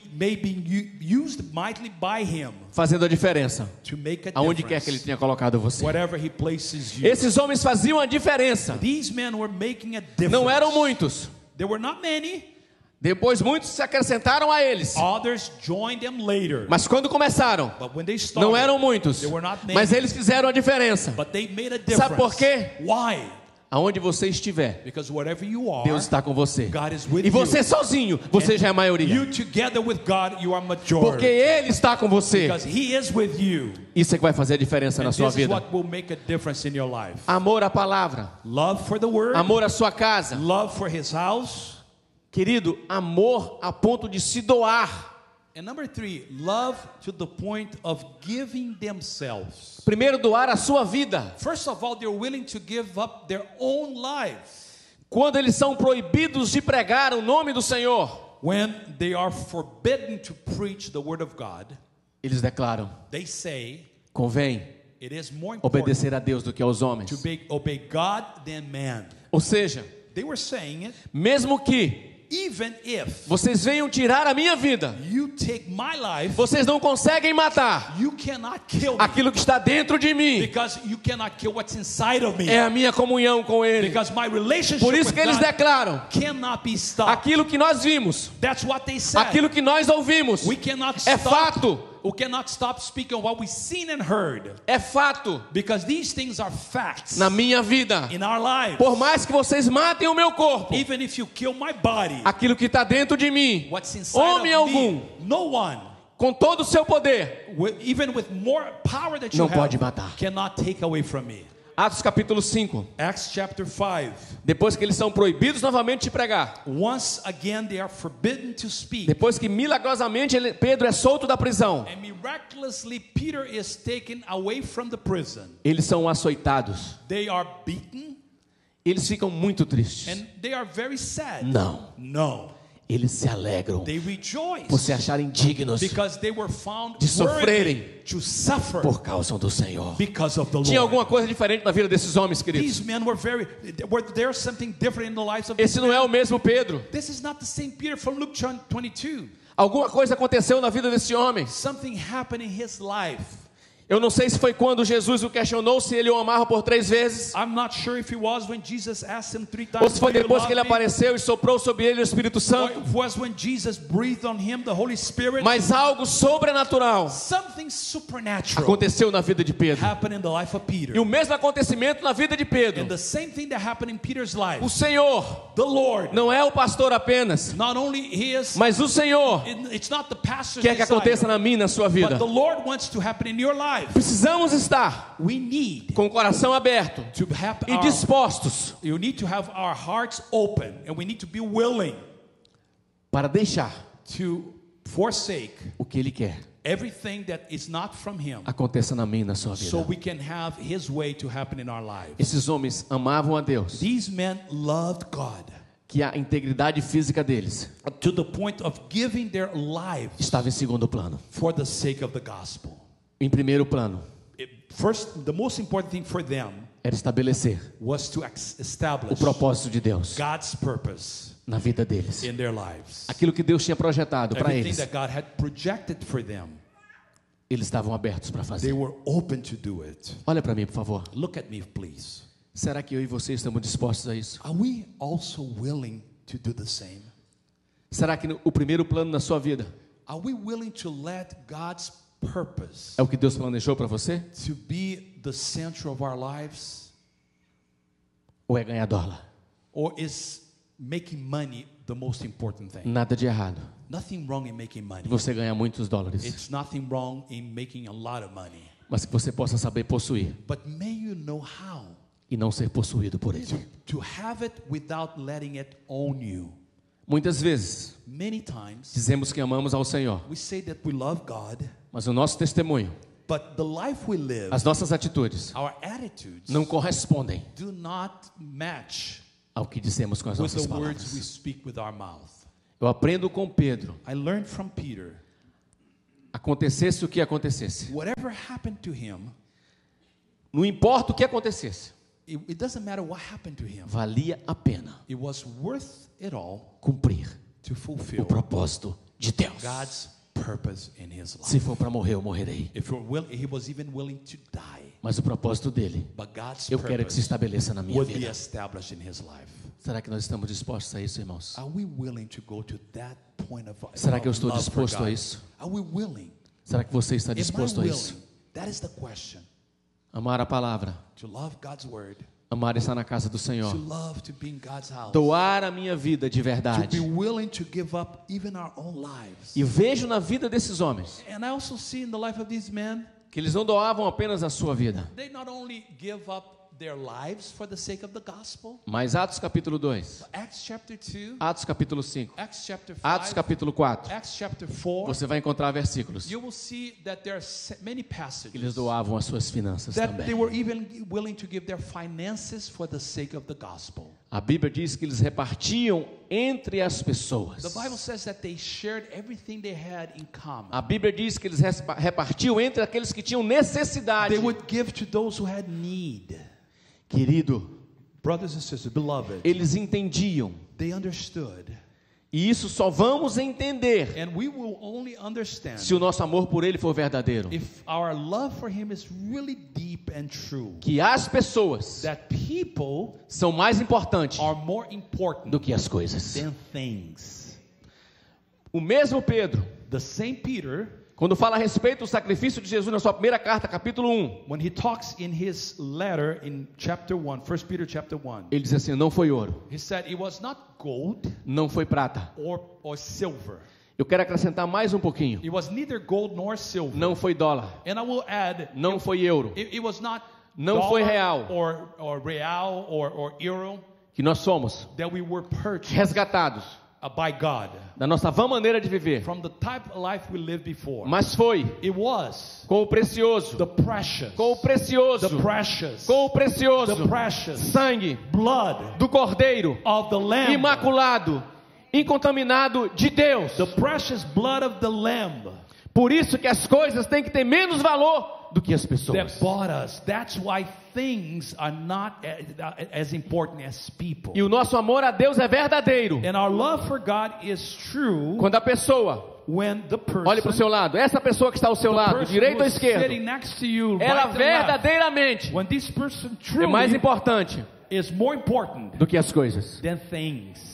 used mightily by him fazendo a diferença to make a aonde quer que ele difference. tenha colocado você. Whatever he places you. Esses homens faziam a diferença. These men were making a difference. Não eram muitos. There were not many. Depois muitos se acrescentaram a eles. Others joined them later. Mas quando começaram, But when they started, não eram muitos. there were not many. Mas eles fizeram a diferença. But they made a difference. Sabe por quê? Why? Aonde você estiver, Because wherever you are, Deus está com você. God is with E você you. sozinho, você já é a maioria. You together with God, you are majority. Porque Ele está com você. Because He is with you. Isso é que vai fazer a diferença And na sua this is vida. what will make a difference in your life. Amor à palavra, Love for the Word. amor à sua casa. Love for His house. Querido, amor a ponto de se doar. And number 3, love to the point of giving themselves. Primeiro, doar a sua vida. First of all, they're willing to give up their own lives. Quando eles são proibidos de pregar o nome do Senhor, When they are forbidden to preach the Word of God, eles declaram: they say convém it is more important obedecer a Deus do que aos homens. to obey God than man. Ou seja, They were saying it, mesmo que even if vocês venham tirar a minha vida, you take my life, vocês não conseguem matar you cannot kill me. aquilo que está dentro de mim. Because you cannot kill what's inside of me. É a minha comunhão com Ele. Because my relationship Por isso with que eles God declaram: cannot be stopped. aquilo que nós vimos, That's what they said. aquilo que nós ouvimos, We cannot é stop. fato. We cannot stop speaking what we've seen and heard. É fato Because these things are facts na minha vida. in our lives. Por mais que vocês matem o meu corpo, Even if you kill my body, aquilo que está dentro de mim, what's inside homem of algum, me, no one, com todo o seu poder, even with more power that you não have, pode matar. cannot take away from me. Atos capítulo 5. Acts chapter 5. Depois que eles são proibidos novamente de pregar, Once again they are forbidden to speak. depois que milagrosamente Pedro é solto da prisão, And miraculously Peter is taken away from the prison. eles são açoitados. They are beaten Eles ficam muito tristes. and they are very sad. Não, No. eles se alegram They rejoice por se acharem dignos because they were found de sofrerem worthy to suffer por causa do Senhor. because of the Lord. Tinha alguma coisa diferente na vida desses homens, queridos? These men were there's something different in the lives of Esse these não men. é o mesmo Pedro. This is not the same Peter from Luke 22. Alguma coisa aconteceu na vida desse homem. Something happened in his life. Eu não sei se foi quando Jesus o questionou se ele o amava por 3 vezes, I'm not sure if it was when Jesus asked him 3 times. ou se foi "Do you depois love que ele me?" apareceu e soprou sobre ele o Espírito Or Santo. it was when Jesus breathed on him the Holy Spirit. Mas algo sobrenatural Something supernatural aconteceu na vida de Pedro. happened in the life of Peter. E o mesmo acontecimento na vida de Pedro. And the same thing that happened in Peter's life. O Senhor The Lord, não é o pastor apenas, not only his, mas o Senhor it's not the pastor's quer que aconteça desire, na minha e na sua vida. but the Lord wants to happen in your life. Precisamos estar We need com o coração aberto to have e dispostos you need to have our hearts open, and we need to be willing para deixar to forsake o que Ele quer everything that is not from him, aconteça na minha e na sua so vida. we can have his way to happen in our lives. Esses homens amavam a Deus, These men loved God que a integridade física deles to the point of giving their lives estava em segundo plano. for the sake of the gospel. Em primeiro plano, First, the most important thing for them era estabelecer was to o establish propósito de Deus God's purpose na vida deles. in their lives. Aquilo que Deus tinha projetado para Everything eles, that God had projected for them, eles estavam abertos para they fazer. were open to do it. Olha para mim, por favor. Look at me, please. Será que eu e você estamos dispostos a isso? Are we also willing to do the same? Será que o primeiro plano na sua vida Are we willing to let God's purpose é o que Deus planejou para você? to be the center of our lives? Ou é ganhar dólar? Or is making money the most important thing? Nada de errado. Nothing wrong in making money. Você ganhar muitos dólares, It's nothing wrong in making a lot of money. mas que você possa saber possuir But may you know how e não ser possuído por ele. to have it without letting it own you. Muitas vezes Many times dizemos que amamos ao Senhor, we say that we love God, mas o nosso testemunho But the life we live, as nossas atitudes our attitudes não correspondem do not match ao que dizemos com as with nossas the words we palavras. speak with our mouth. Eu aprendo com Pedro. I learned from Peter, Acontecesse o que acontecesse, whatever happened to him, não importa o que acontecesse, it doesn't matter what happened to him. valia a pena It was worth it all cumprir to o fulfill propósito de Deus. God's purpose in his life. Se for para morrer, eu morrerei. He was even willing to die, Mas o propósito dele, but God's eu quero que se purpose estabeleça na minha would be vida. established in his life. Será que nós estamos dispostos a isso, irmãos? Are we willing to go to that point of Será que eu estou love for disposto God? a isso? Are we willing? Será que você está Am I disposto a willing? isso? That is the question. Amar a palavra, To love God's word, amar estar na casa do Senhor, to love to be in God's house, doar a minha vida de to be verdade. willing to give up even our own lives. E vejo na vida desses homens And I also see in the life of these men, que eles não doavam apenas a sua vida. they not only give up their lives for the sake of the gospel. Mas Atos capítulo 2, Acts chapter 2, Atos capítulo 5, Acts chapter 5, Atos capítulo 4, Acts chapter 4, você vai encontrar versículos you will see that there are many que eles passages doavam as suas finanças that they também. were even willing to give their finances for the sake of the gospel. A Bíblia diz que eles repartiam entre as The pessoas. Bible says that they shared everything they had in common. A Bíblia diz que eles repartiam entre aqueles que tinham necessidade. They would give to those who had need. Querido, Brothers and sisters, beloved, eles entendiam. they understood. E isso só vamos entender And we will only understand se o nosso amor por ele for verdadeiro. if our love for him is really deep and true. Que as pessoas That people são mais importantes are more important do que as coisas. than things. O mesmo Pedro, The same Peter, quando fala a respeito do sacrifício de Jesus na sua primeira carta, capítulo 1, when he talks in his letter in chapter 1, 1 Peter chapter 1, ele diz assim: não foi ouro, he said it was not gold não foi prata. or silver. Eu quero acrescentar mais um pouquinho. It was neither gold nor silver. Não foi dólar, And I will add, não foi euro, it was not Não dollar foi real. or real or euro que nós somos that we were purchased resgatados by God da nossa vã maneira de viver. from the type of life we lived before. Mas foi It was com o precioso, the precious, com o precioso, the precious, com o precioso the precious sangue blood do Cordeiro of the Lamb, imaculado, incontaminado de Deus. the precious blood of the Lamb Por isso que as coisas têm que ter menos valor do que as pessoas. that bought us. That's why things are not as important as people. E o nosso amor a Deus é verdadeiro And our love for God is true quando a pessoa, when the person, olhe para o seu lado, essa pessoa que está ao seu the lado, person direito ou who's esquerdo, sitting next to you, ela right and left, verdadeiramente when this person é mais truly importante is more important do que as coisas. than things.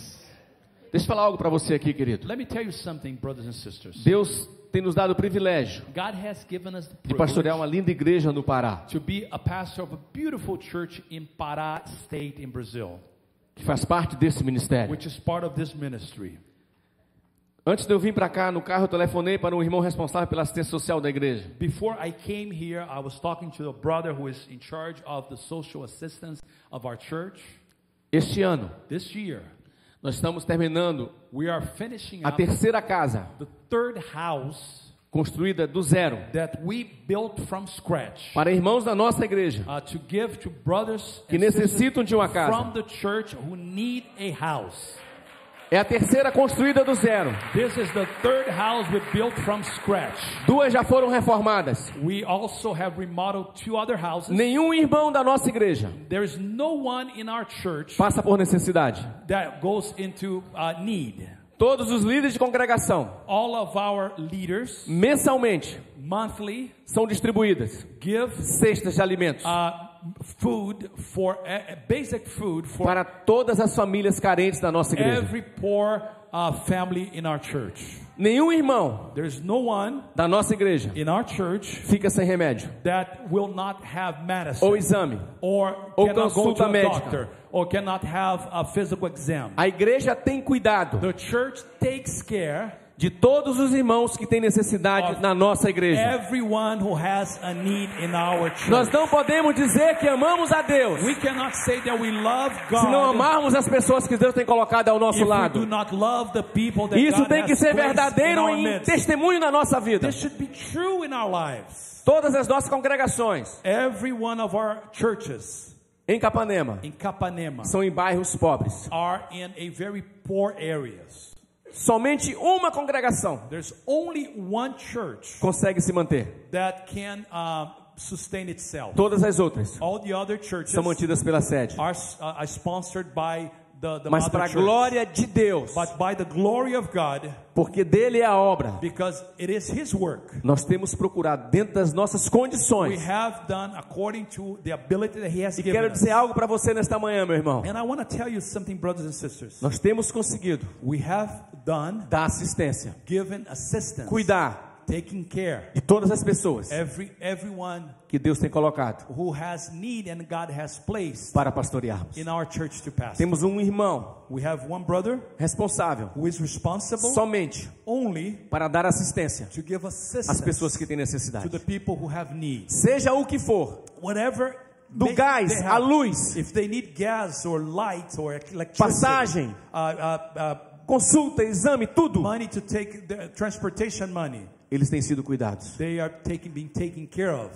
Deixa eu falar algo para você aqui, querido. Let me tell you something, brothers and sisters. Deus tem nos dado o privilégio God has given us the de pastorear uma privilege linda igreja no Pará, to be a pastor of a beautiful church in Pará State in Brazil, que faz parte desse ministério. which is part of this ministry. Antes de eu vir para cá, no carro eu telefonei para um irmão responsável pela assistência social da igreja. Before I came here, I was talking to a brother who is in charge of the social assistance of our church. Este ano, This year, nós estamos terminando we are finishing a up terceira casa, the third house construída do zero, that we built from scratch para irmãos da nossa igreja, to give to brothers que and sisters necessitam de uma casa. from the church who need a house. É a terceira construída do zero. This is the third house we built from scratch. Duas já foram reformadas. We also have remodeled 2 other houses. Nenhum irmão da nossa igreja There is no one in our church passa por necessidade. that goes into need. Todos os líderes de congregação, All of our leaders mensalmente, monthly são distribuídas give cestas de alimentos food for basic food for para todas as famílias carentes da nossa igreja. every poor family in our church. Nenhum irmão There's no one da nossa igreja in our church fica sem remédio, that will not have medicine ou exame, or ou cannot go to consulta a médica. doctor or cannot have a physical exam. A igreja tem cuidado The church takes care de todos os irmãos que têm necessidade na nossa igreja. Everyone who has a need in our church. Nós não podemos dizer que amamos a Deus We cannot say that we love God se não amarmos as pessoas que Deus tem colocado ao nosso if we lado. do not love the people that Isso God tem que has ser placed in verdadeiro our em midst. testemunho na nossa vida. This should be true in our lives. Todas as nossas congregações Every one of our churches em Capanema in Capanema são em bairros pobres. are in a very poor areas. Somente uma congregação There's only one church consegue se manter. that can sustain itself. Todas as outras All the other churches são mantidas pela sede. are sponsored by the Mas mother para a church. glória de Deus, But by the glory of God, porque dele é a obra, because it is His work, nós temos procurado dentro das nossas we condições. have done according to the ability that He has E given quero us. dizer algo para você nesta manhã, meu irmão. And I want to tell you something, brothers and sisters. Nós temos conseguido We have done, dar assistência, given assistance, cuidar taking care, de todas as pessoas everyone que Deus tem colocado who has need and God has placed para pastorearmos. in our church to pastor. Temos um irmão We have one brother responsável who is responsible somente only para dar assistência to give às assistance pessoas que têm to necessidade. the people who have needs. Seja o que for, Whatever do they gás have, à luz, if they need gas or light or electricity, passagem, consulta, exame, tudo, money to take the transportation money, eles têm sido cuidados. they are being taken care of.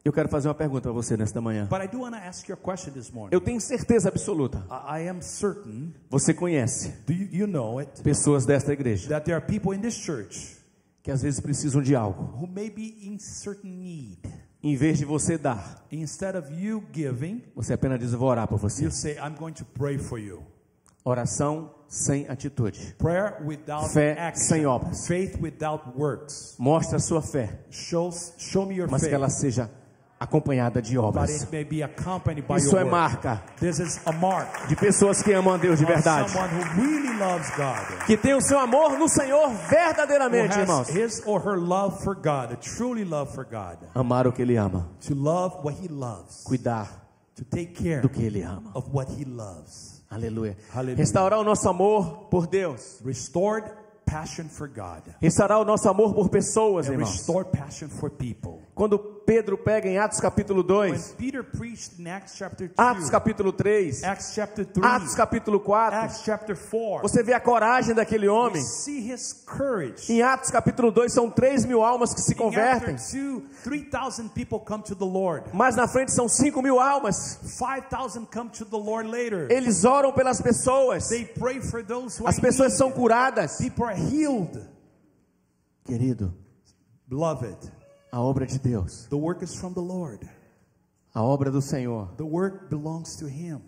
Eu quero fazer uma pergunta para você nesta manhã. But I do want to ask you a question this morning. Eu tenho certeza absoluta, I am certain, você conhece you know it, pessoas desta igreja that there are people in this church que às vezes precisam de algo. who may be in certain need. Em vez de você dar, Instead of you giving, você apenas diz: eu vou orar por você. you say, I'm going to pray for you. Oração sem atitude. Prayer without Fé action. sem obras. Faith without works. Mostra a sua fé, Show me your mas faith. que ela seja acompanhada de But obras. it may be accompanied by Isso your é work. marca This is a mark de pessoas que amam a Deus de of verdade. someone who really loves God. Que tem o seu amor no Senhor Who verdadeiramente, has irmãos. his or her love for God, a truly love for God. Amar o que Ele ama. To love what He loves. Cuidar To take care do que Ele ama. of what He loves. Aleluia. Aleluia. Restaurar o nosso amor por Deus. Restored passion for God. Restaurar o nosso amor por pessoas, And irmãos. restored passion for people. Quando Pedro pega em Atos capítulo When 2, Peter preached in Acts chapter 2, Atos capítulo 3, Acts chapter 3, Atos capítulo 4, Acts chapter 4, você vê a coragem daquele we homem. see his courage. Em Atos capítulo 2 são 3.000 almas que se In convertem. chapter 2, 3,000 people come to the Lord. Mais na frente são 5.000 almas. 5,000 come to the Lord later. Eles oram pelas pessoas. They pray for those who As are in pessoas need. são curadas. People are healed. Querido, Beloved, a obra de Deus, the work is from the Lord. a obra do Senhor, The work belongs to Him.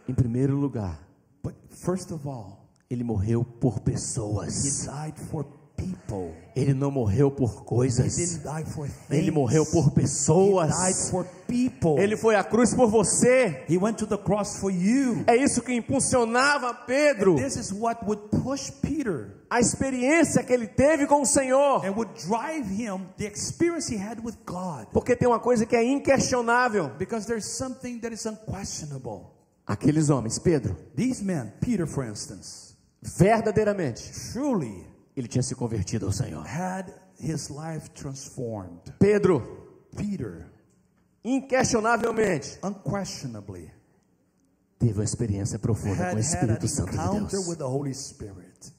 em primeiro lugar, But first of all, Ele morreu por He pessoas. died for people. Ele não morreu por He coisas. didn't die for things. Ele morreu por He pessoas. died for people. Ele foi à cruz por você. He went to the cross for you. É isso que impulsionava Pedro. This is what would push Peter A experiência que ele teve com o Senhor. and would drive him, the experience he had with God. Porque tem uma coisa que é inquestionável. Because there's something that is unquestionable. Aqueles homens, Pedro, These men, Peter for instance, verdadeiramente, truly ele tinha se convertido ao Senhor. had his life transformed. Pedro, Peter, inquestionavelmente, unquestionably, teve uma experiência profunda com o had an Espírito Santo de encounter Deus. with the Holy Spirit.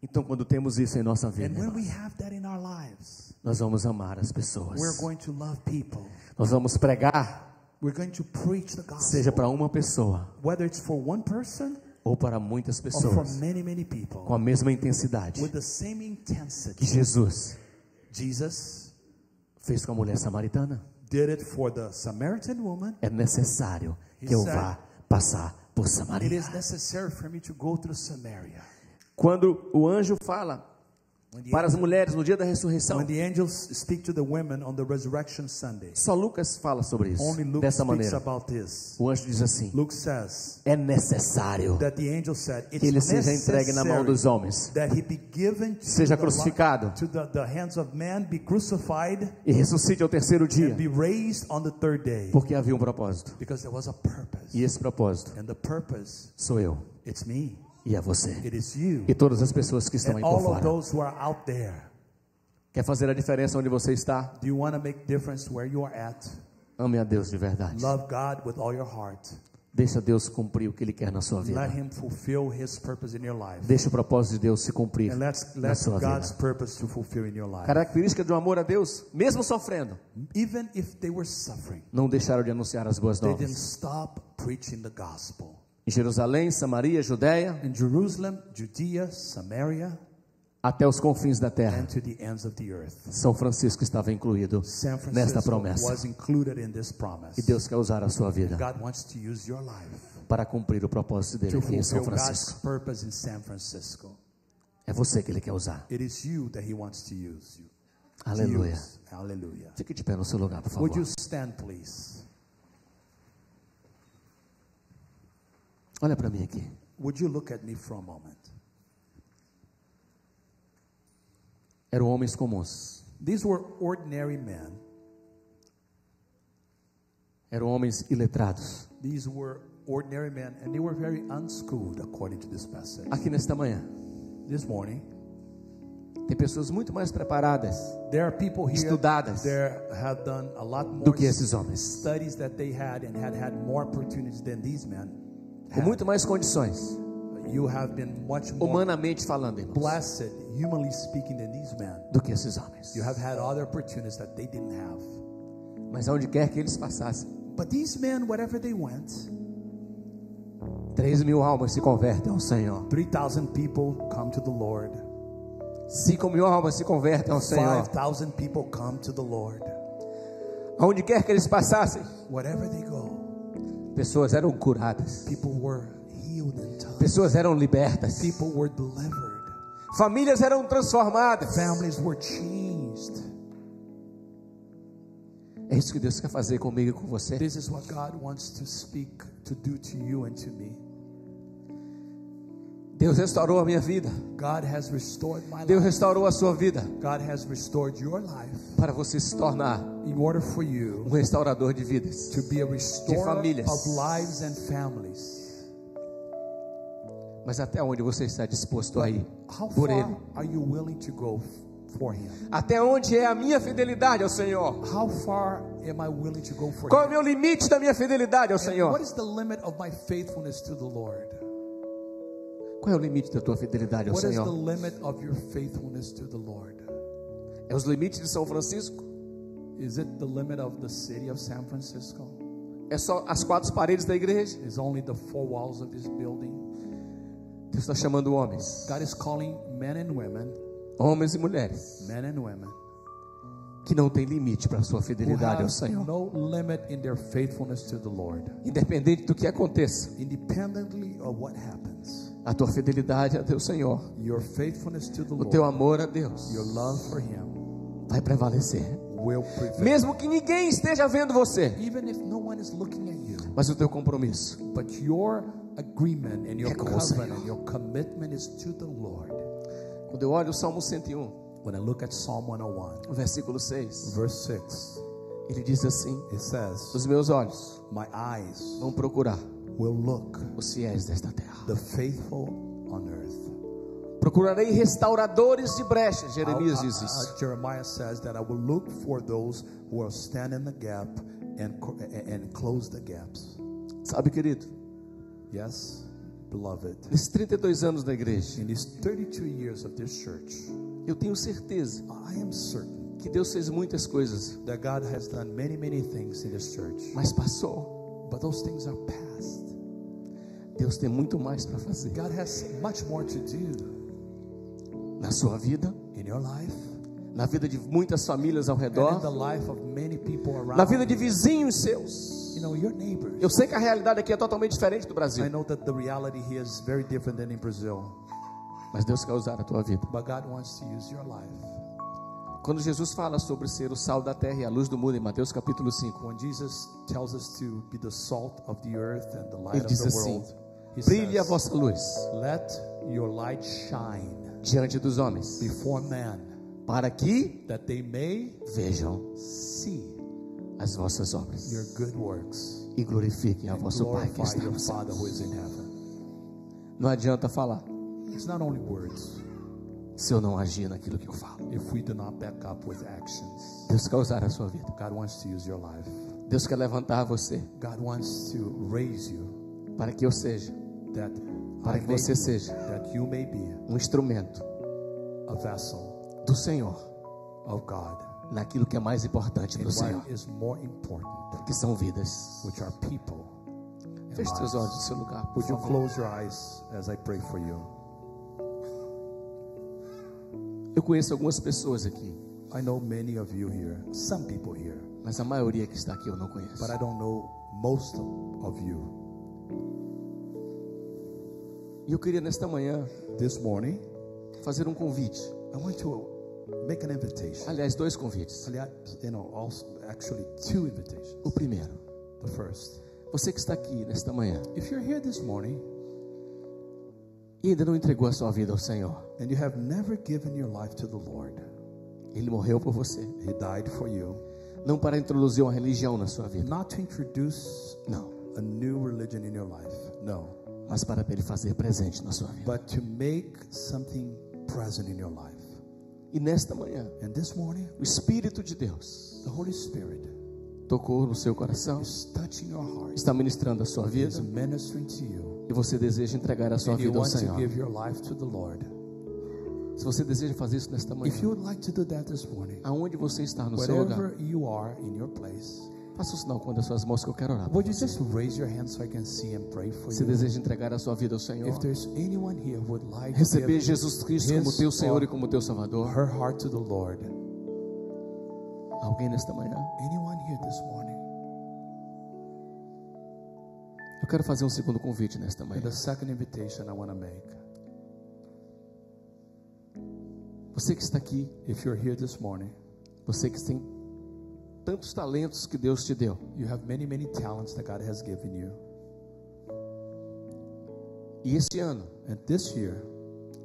Então, quando temos isso em nossa vida, And when we irmãos, have that in our lives, nós vamos amar as pessoas. we're going to love people. Nós vamos pregar, We're going to preach the seja gospel, para uma pessoa whether it's for one person ou para muitas or for pessoas, many com people, a mesma intensidade with the same que intensity. Jesus Jesus fez com a mulher samaritana. did it for the Samaritan woman. É necessário He que eu said, vá passar por It Samaria. is necessary for me to go through Samaria. Quando o anjo fala When the, para as mulheres no dia da ressurreição, when the angels speak to the women on the resurrection Sunday, só Lucas fala sobre isso, only Luke dessa speaks maneira. about this. O anjo diz assim: Luke says é necessário that the angel said it's que ele seja entregue na mão necessary dos homens, that he be given to, seja crucificado to the hands of man, be crucified, e ressuscite ao terceiro dia, and be raised on the third day. porque havia um propósito. Because there was a purpose. E esse propósito And the purpose, sou eu. it's me. E é você. It is you. E todas as pessoas que estão And aí por all of fora. those who are out there. Quer fazer a diferença onde você está? Do you want to make difference where you are at? Ame a Deus de verdade. Love God with all your heart. Deixa Deus cumprir o que Ele quer na sua vida. Let Him fulfill His purpose in your life. Deixa o propósito de Deus se cumprir And na let sua God's vida. purpose to fulfill in your life. Característica do amor a Deus, mesmo sofrendo, Even if they were suffering, não deixaram de anunciar as boas they didn't novas. stop preaching the gospel. Em Jerusalém, Samaria, Judeia, In Jerusalem, Judea, Samaria, até os confins da terra, and to the ends of the earth. São Francisco estava incluído San nesta Francisco promessa. was included in this promise. E Deus quer usar a sua vida God wants to use your life para cumprir o propósito dele to aqui em São fulfill God's Francisco. purpose in San Francisco. É você que Ele quer usar. It is you that He wants to use. Aleluia. Use. Hallelujah. Fique de pé no seu lugar, por favor. Would you stand, please? Olha para mim aqui. Would you look at me for a moment? Eram homens comuns. These were ordinary men. Eram homens iletrados. These were ordinary men, and they were very unschooled, according to this passage. Aqui nesta manhã, This morning, tem pessoas muito mais preparadas there are people here Estudadas that have done a lot do more que esses homens, studies that they had and had more opportunities than these men com had. muito mais condições, You have been much more humanamente falando, irmãos, blessed, humanly speaking, than these men. do que esses homens. You have had other opportunities that they didn't have. Mas aonde quer que eles passassem, But these men, wherever they went, 3.000 almas se convertem ao Senhor. 3,000 people come to the Lord. 5.000 almas se convertem ao Senhor. 5,000 people come to the Lord. Aonde quer que eles passassem, Wherever they go, pessoas eram curadas, people were healed and touched. pessoas eram libertas, People were delivered. famílias eram transformadas. Families were changed. É isso que Deus quer fazer comigo e com você. This is what God wants to speak, to do to you and to me. Deus restaurou a minha vida. God has restored my Deus life. restaurou a sua vida God has restored your life para você se tornar in order for you um restaurador de vidas. to be a restorer famílias. of lives and families. Mas até onde você está disposto a ir How por far Ele? are you willing to go for Him? Até onde é a minha fidelidade ao Senhor? How far am I willing to go for Qual é o Him? meu limite da minha fidelidade ao And Senhor? what is the limit of my faithfulness to the Lord? Qual é o limite da tua fidelidade ao What is the Senhor? limit of your faithfulness to the Lord? É os limites de São Francisco? Is it the limit of the city of San Francisco? É só as 4 paredes da igreja? Is only the 4 walls of this building? Deus está chamando homens, God is calling men and women, homens e mulheres, que não tem limite para a sua who fidelidade ao have Senhor. no limit in their faithfulness to the Lord. Independente do que aconteça, Independently of what happens, a tua fidelidade ao Senhor, your faithfulness to the o teu Lord, amor a Deus, your love for Him vai prevalecer. will prevail. Mesmo que ninguém esteja vendo você, Even if no one is looking at you, mas o teu compromisso but your agreement and your É com o covenant Senhor. and your commitment is to the Lord. Quando eu olho o Salmo 101, When I look at Psalm 101, o versículo 6, verse 6, ele diz assim: it says, os meus olhos my eyes vão procurar will look os fiéis desta terra. the faithful on earth. Procurarei restauradores de brechas. Jeremias diz isso. Jeremiah says that I will look for those who will stand in the gap and close the gaps. Sabe, querido, Yes, beloved. nesses 32 anos da igreja, In these 32 years of this church, eu tenho certeza I am certain que Deus fez muitas coisas, that God has done many, many things in this church. mas passou. But those things are past. Deus tem muito mais para fazer God has much more to do na sua vida, in your life, na vida de muitas famílias ao and in the redor, life of many people around na vida de you. vizinhos seus. You know, your neighbors. Eu sei que a realidade aqui é totalmente diferente do I Brasil, know that the reality here is very different than in Brazil. mas Deus quer usar a tua vida. But God wants to use your life. Quando Jesus fala sobre ser o sal da terra e a luz do mundo, em Mateus capítulo 5, When Jesus tells us to be the salt of the earth and the light ele of diz the assim: world, He brilhe a says, vossa luz let your light shine diante dos homens, before men, para que that they may vejam see as vossas obras your good works e glorifiquem a and vosso Pai que glorify está your nos Father who céus. is in heaven. Não adianta falar It's not only words. se eu não agir naquilo que eu falo. If we do not back up with actions, Deus quer usar a sua vida. God wants to use your life. Deus quer levantar você God wants to raise you para que eu seja, that para I que may você be, seja that you may be um instrumento a vessel do Senhor of God. naquilo que é mais importante And para o Senhor, what is more important, que são vidas. which are people. and Feche seus olhos no lives. seu lugar, por Would you favor. close your eyes as I pray for you? Eu conheço algumas pessoas aqui, I know many of you here, some people here, mas a maioria que está aqui eu não conheço. but I don't know most of you. E eu queria nesta manhã This morning, fazer um convite. I want to make an invitation. Aliás, 2 convites. Also, actually 2 invitations. O primeiro, The first, você que está aqui nesta manhã if you're here this morning e ainda não entregou a sua vida ao Senhor, and you have never given your life to the Lord, Ele morreu por você, He died for you, não para introduzir uma religião na sua vida, not to introduce não, a new religion in your life, no, mas para Ele fazer presente na sua vida. but to make something present in your life. E nesta manhã, And this morning, o Espírito de Deus the Holy Spirit tocou no seu coração, is touching your heart, está ministrando a sua vida is ministering to you, e você deseja entregar a sua and you vida ao want to Senhor. give your life to the Lord. Se você deseja fazer isso nesta manhã, If you would like to do that this morning, aonde você está no seu lugar, wherever you are in your place, faça o sinal com uma das suas mãos que eu quero orar por would you você. just raise your hand so I can see and pray for Se you? deseja entregar a sua vida ao Senhor, If there's anyone here who would like to receber give Jesus Cristo como his teu Senhor or e como teu Salvador, her heart to the Lord, alguém nesta manhã, anyone here this morning? eu quero fazer um segundo convite nesta And manhã. the second invitation I want to make, Você que está aqui, if you're here this morning, você que tem tantos talentos que Deus te deu, you have many, many talents that God has given you. e este ano And this year,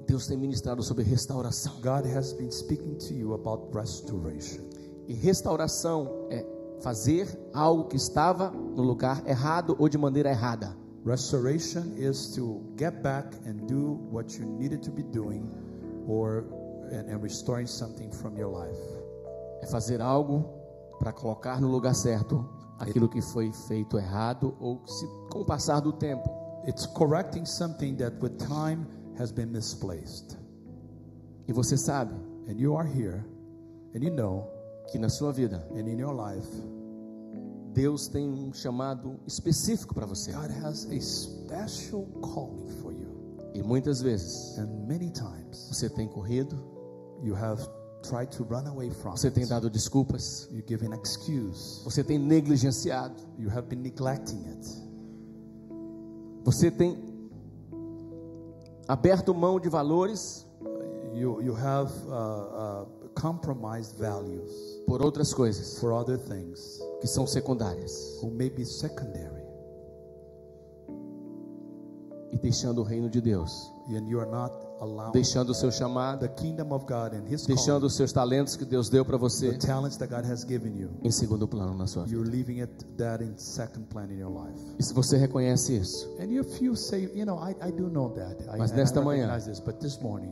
Deus tem ministrado sobre restauração. God has been speaking to you about restoration. E restauração é fazer algo que estava no lugar errado ou de maneira errada. Restoration is to get back and do what you needed to be doing, or and restoring something from your life. É fazer algo para colocar no lugar certo aquilo que foi feito errado ou se, com o passar do tempo. It's correcting something that with time has been misplaced. E você sabe And you are here, and you know, que na sua vida and in your life, Deus tem um chamado específico para você. God has a special calling for you. E muitas vezes And many times você tem corrido, you have tried to run away from você tem it. dado desculpas, You give an excuse. você tem negligenciado, You have been neglecting it. você tem aberto mão de valores You have compromised values por outras coisas for other things que são secundárias who may be secondary, e deixando o reino de Deus, and you are not allowing deixando o seu chamado, the kingdom of God and His deixando calling, os seus talentos que Deus deu para the você talents that God has given you. em segundo plano na sua vida. You're leaving that in second plan in your life. E se você reconhece isso, And if you say, you know, I do know that. Mas I nesta manhã, recognize this, but this morning,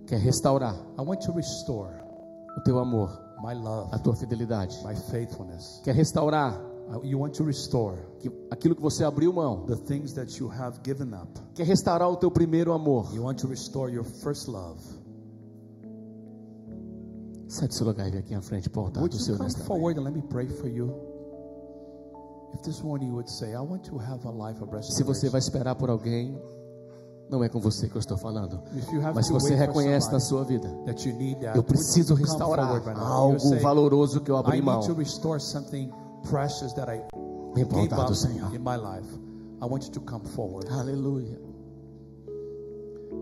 quer restaurar I want to restore o teu amor, my love, a tua fidelidade, my faithfulness. quer restaurar You want to restore aquilo que você abriu mão, the things that you have given up. quer restaurar o teu primeiro amor. You want to restore your first love. Sai do seu lugar e vem aqui à frente para o altar Would do you Senhor come nesta manhã. forward and let me pray for you? If this morning you would say, I want to have a life of Se você restoration. vai esperar por alguém, não é com você que eu estou falando, If you have mas se to você wait for reconhece na somebody sua vida, that you need that, eu would preciso you come restaurar forward right now? algo You say, valoroso que eu I abri mão. need to restore something precious that I Vem para o gave altar do up Senhor. in my life. I want you to come forward. Aleluia.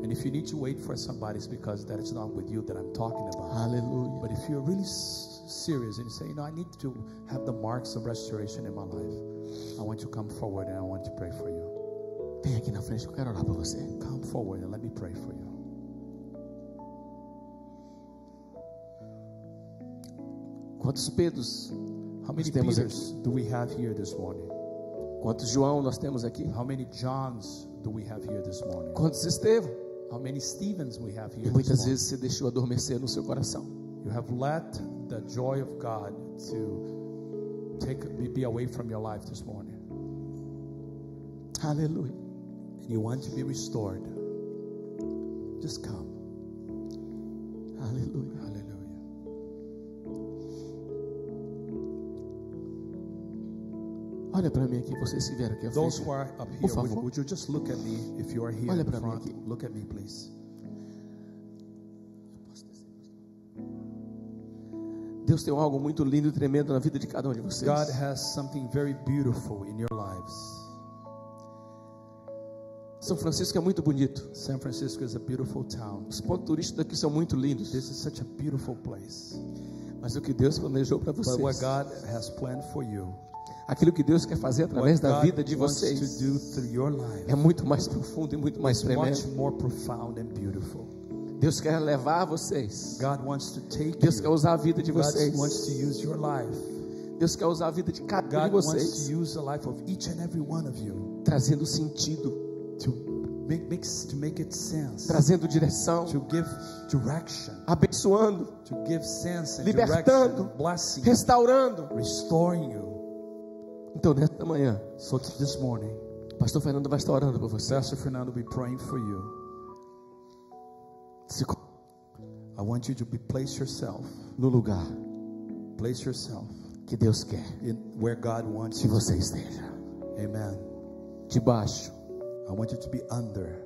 And if you need to wait for somebody, it's because that is not with you that I'm talking about. Aleluia. But if you're really serious and you say, you know, I need to have the marks of restoration in my life, I want you to come forward and I want to pray for you. Vem aqui na frente que eu quero orar por você. Come forward and let me pray for you. Quantos Pedros How many temos Peters do we have here this morning? Quantos João nós temos aqui? How many Johns do we have here this morning? Quantos Estevão? How many Stephens we have E here this muitas morning? vezes você deixou adormecer no seu coração. You have let the joy of God to be away from your life this morning. Aleluia. And you want to be restored. Just come. Aleluia. Hallelujah. Olha para mim aqui, vocês que vieram aqui à Those frente. who are up Por here, favor. would you just look at me if you are here Olha in the para mim front? aqui. Look at me, please. Deus tem algo muito lindo e tremendo na vida de cada um de vocês. God has something very beautiful in your lives. São Francisco é muito bonito. San Francisco is a beautiful town. Os pontos turísticos daqui são muito lindos. This is such a beautiful place. Mas o que Deus planejou para But what vocês, God has planned for you, aquilo que Deus quer fazer através what da God vida de wants vocês, to do through your life, é muito mais profundo e muito mais is much tremendo. more profound and beautiful. Deus quer levar vocês. God wants to take Deus quer you. usar a vida de God vocês. wants to use your life. Deus quer usar a vida de cada um de God wants vocês, to use the life of each and every one of you trazendo sentido, to make it sense, trazendo direção, to give direction, abençoando, to give sense and libertando, direction, blessing, restaurando. restoring you. Então, nesta manhã, So this morning, o pastor Fernando vai estar orando por você. Pastor Fernando will be praying for you. Se co- I want you to place yourself que Deus quer in where God wants que you. você esteja. Amen. Debaixo I want you to be under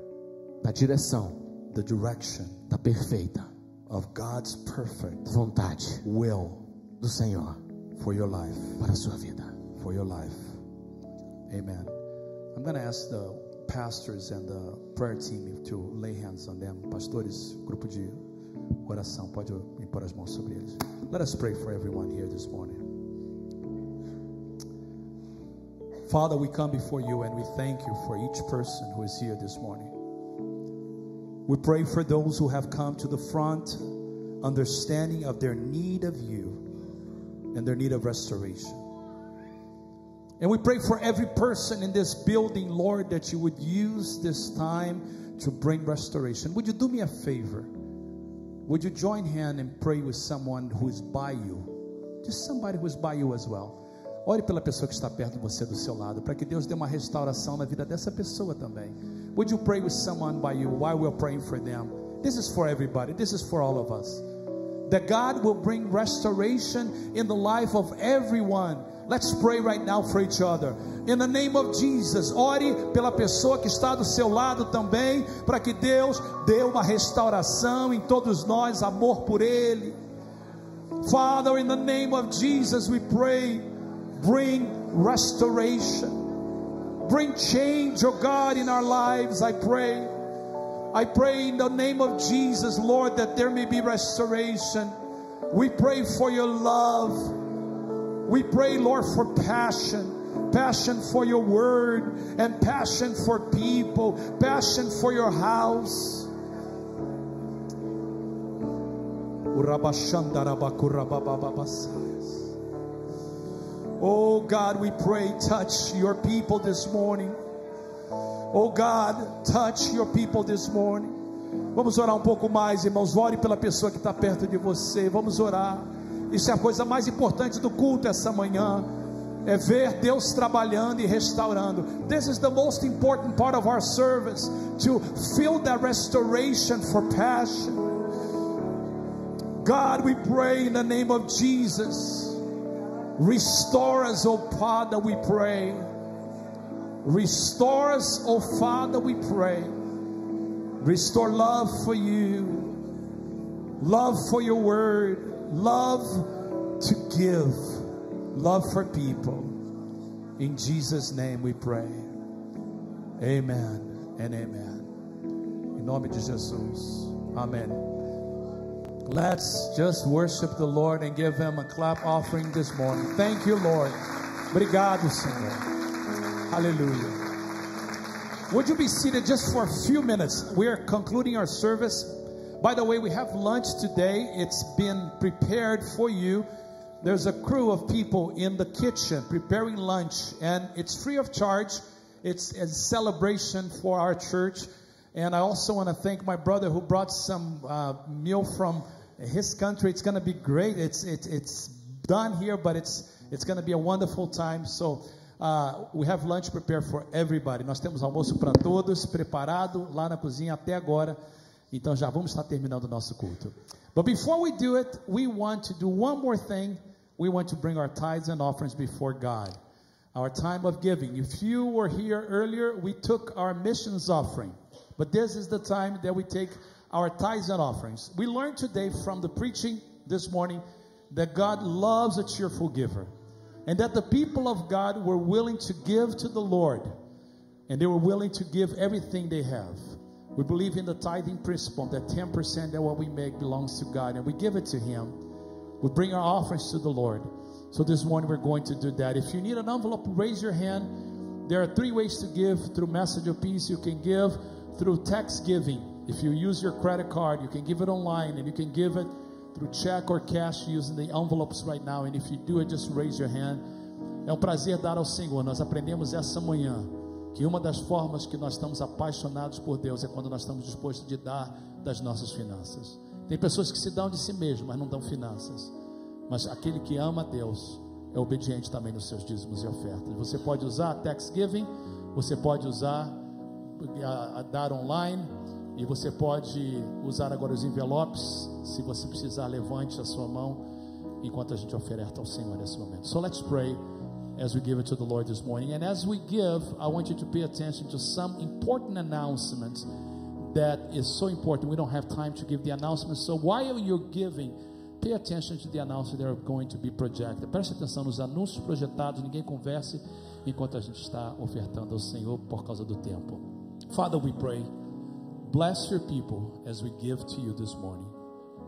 da direção the direction da perfeita of God's perfect vontade will do Senhor for your life. para a sua vida. For your life. Amen. I'm going to ask the pastors and the prayer team to lay hands on them. Pastores, grupo de oração, pode impor as mãos sobre eles. Let us pray for everyone here this morning. Father, we come before you and we thank you for each person who is here this morning. We pray for those who have come to the front, understanding of their need of you and their need of restoration. And we pray for every person in this building, Lord, that you would use this time to bring restoration. Would you do me a favor? Would you join hand and pray with someone who is by you? Just somebody who is by you as well. Ore pela pessoa que está perto de você, do seu lado, para que Deus dê uma restauração na vida dessa pessoa também. Would you pray with someone by you while we're praying for them? This is for everybody. This is for all of us. That God will bring restoration in the life of everyone. Let's pray right now for each other. In the name of Jesus, ore pela pessoa que está do seu lado também, para que Deus dê uma restauração em todos nós, amor por Ele. Father, in the name of Jesus, we pray, bring restoration. Bring change, oh God, in our lives, I pray. I pray in the name of Jesus, Lord, that there may be restoration. We pray for your love. We pray, Lord, for passion for your word, and passion for people, passion for your house. Oh God, we pray, touch your people this morning. Oh God, touch your people this morning. Vamos orar um pouco mais, irmãos. Ore pela pessoa que está perto de você. Vamos orar. Isso é a coisa mais importante do culto essa manhã. É ver Deus trabalhando e restaurando. This is the most important part of our service. To feel that restoration for passion. God, we pray in the name of Jesus. Restore us, oh Father, we pray. Restore us, oh Father, we pray. Restore love for you, love for your word, love to give, love for people. In Jesus' name we pray. Amen and amen. Em nome de Jesus. Amen. Let's just worship the Lord and give Him a clap offering this morning. Thank you, Lord. Obrigado, Senhor. Hallelujah. Would you be seated just for a few minutes? We are concluding our service. By the way, we have lunch today. It's been prepared for you. there's a crew of people in the kitchen preparing lunch, and it's free of charge. It's a celebration for our church. And I also want to thank my brother who brought some meal from his country. It's going to be great. It's done here, but it's going to be a wonderful time. So we have lunch prepared for everybody. Nós temos almoço para todos preparado lá na cozinha até agora. Então já vamos estar terminando o nosso culto. But before we do it, we want to do one more thing. We want to bring our tithes and offerings before God. Our time of giving. If you were here earlier, we took our missions offering. But this is the time that we take our tithes and offerings. We learned today from the preaching this morning that God loves a cheerful giver. And that the people of God were willing to give to the Lord. And they were willing to give everything they have. We believe in the tithing principle that 10% of what we make belongs to God. And we give it to Him. We bring our offerings to the Lord. So this morning we're going to do that. If you need an envelope, raise your hand. There are 3 ways to give. Through Message of Peace, you can give. Through text giving. If you use your credit card, you can give it online. And you can give it through check or cash using the envelopes right now. And if you do it, just raise your hand. É um prazer dar ao Senhor. Nós aprendemos essa manhã que uma das formas que nós estamos apaixonados por Deus é quando nós estamos dispostos de dar das nossas finanças. Tem pessoas que se dão de si mesmas, mas não dão finanças. Mas aquele que ama a Deus é obediente também nos seus dízimos e ofertas. Você pode usar Thanksgiving, você pode usar a dar online, e você pode usar agora os envelopes. Se você precisar, levante a sua mão enquanto a gente oferta ao Senhor nesse momento. So let's pray as we give it to the Lord this morning. And as we give, I want you to pay attention to some important announcements that is so important. We don't have time to give the announcements. So while you're giving, pay attention to the announcements that are going to be projected. Preste atenção nos anúncios projetados. Ninguém converse enquanto a gente está ofertando ao Senhor por causa do tempo. Father, we pray, bless your people as we give to you this morning.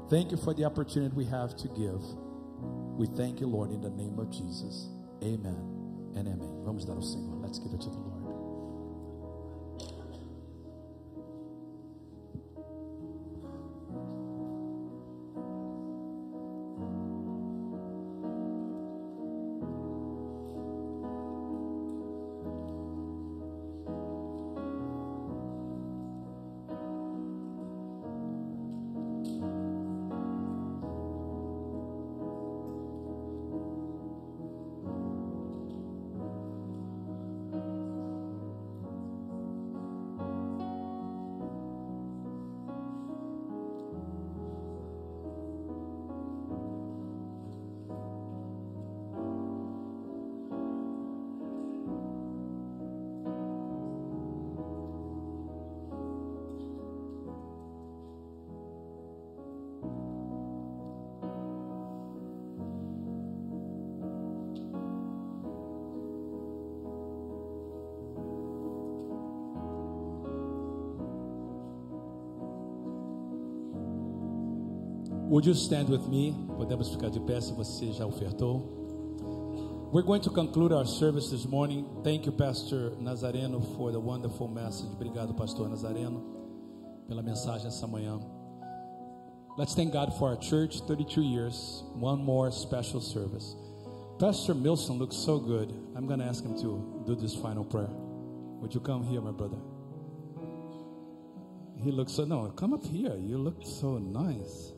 Thank you for the opportunity we have to give. We thank you, Lord, in the name of Jesus. Amen and amen. Vamos dar ao Senhor. Let's give it to the Lord. Would you stand with me? Podemos ficar de pé se você já ofertou. We're going to conclude our service this morning. Thank you, Pastor Nazareno, for the wonderful message. Obrigado, Pastor Nazareno, pela mensagem essa manhã. Let's thank God for our church, 32 years, one more special service. Pastor Milson looks so good. I'm going to ask him to do this final prayer. Would you come here, my brother? He looks so, no, come up here. You look so nice.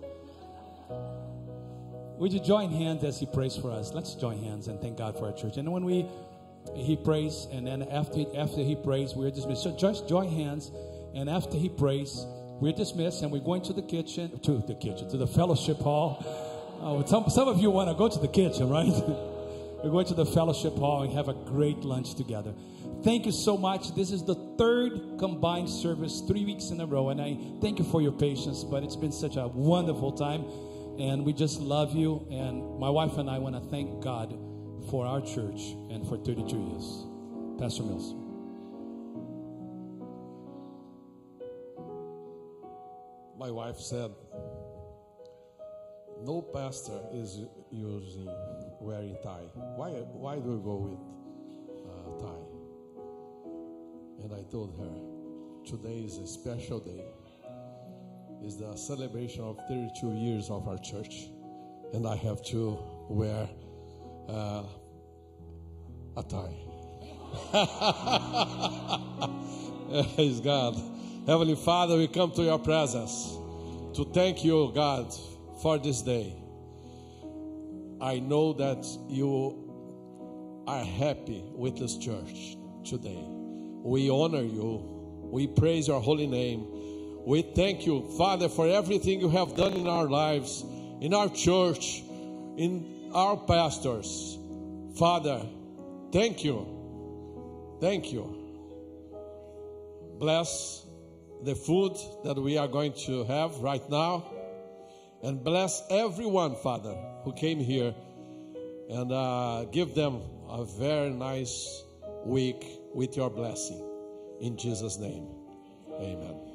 Would you join hands as he prays for us? Let's join hands and thank God for our church. And when he prays, and then after he prays, we're dismissed. So just join hands, and after he prays, we're dismissed, and we're going to the fellowship hall. Some of you want to go to the kitchen, right? We're going to the fellowship hall and have a great lunch together. Thank you so much. This is the 3rd combined service, 3 weeks in a row, and I thank you for your patience, but it's been such a wonderful time. And we just love you. And my wife and I want to thank God for our church and for 32 years. Pastor Mills. My wife said, no pastor is using wearing tie. Why do we go with tie? And I told her, today is a special day. It's the celebration of 32 years of our church, and I have to wear a tie. Praise God. Heavenly Father, we come to your presence to thank you, God, for this day. I know that you are happy with this church today. We honor you. We praise your holy name. We thank you, Father, for everything you have done in our lives, in our church, in our pastors. Father, thank you. Thank you. Bless the food that we are going to have right now. And bless everyone, Father, who came here. And give them a very nice week with your blessing. In Jesus' name, amen.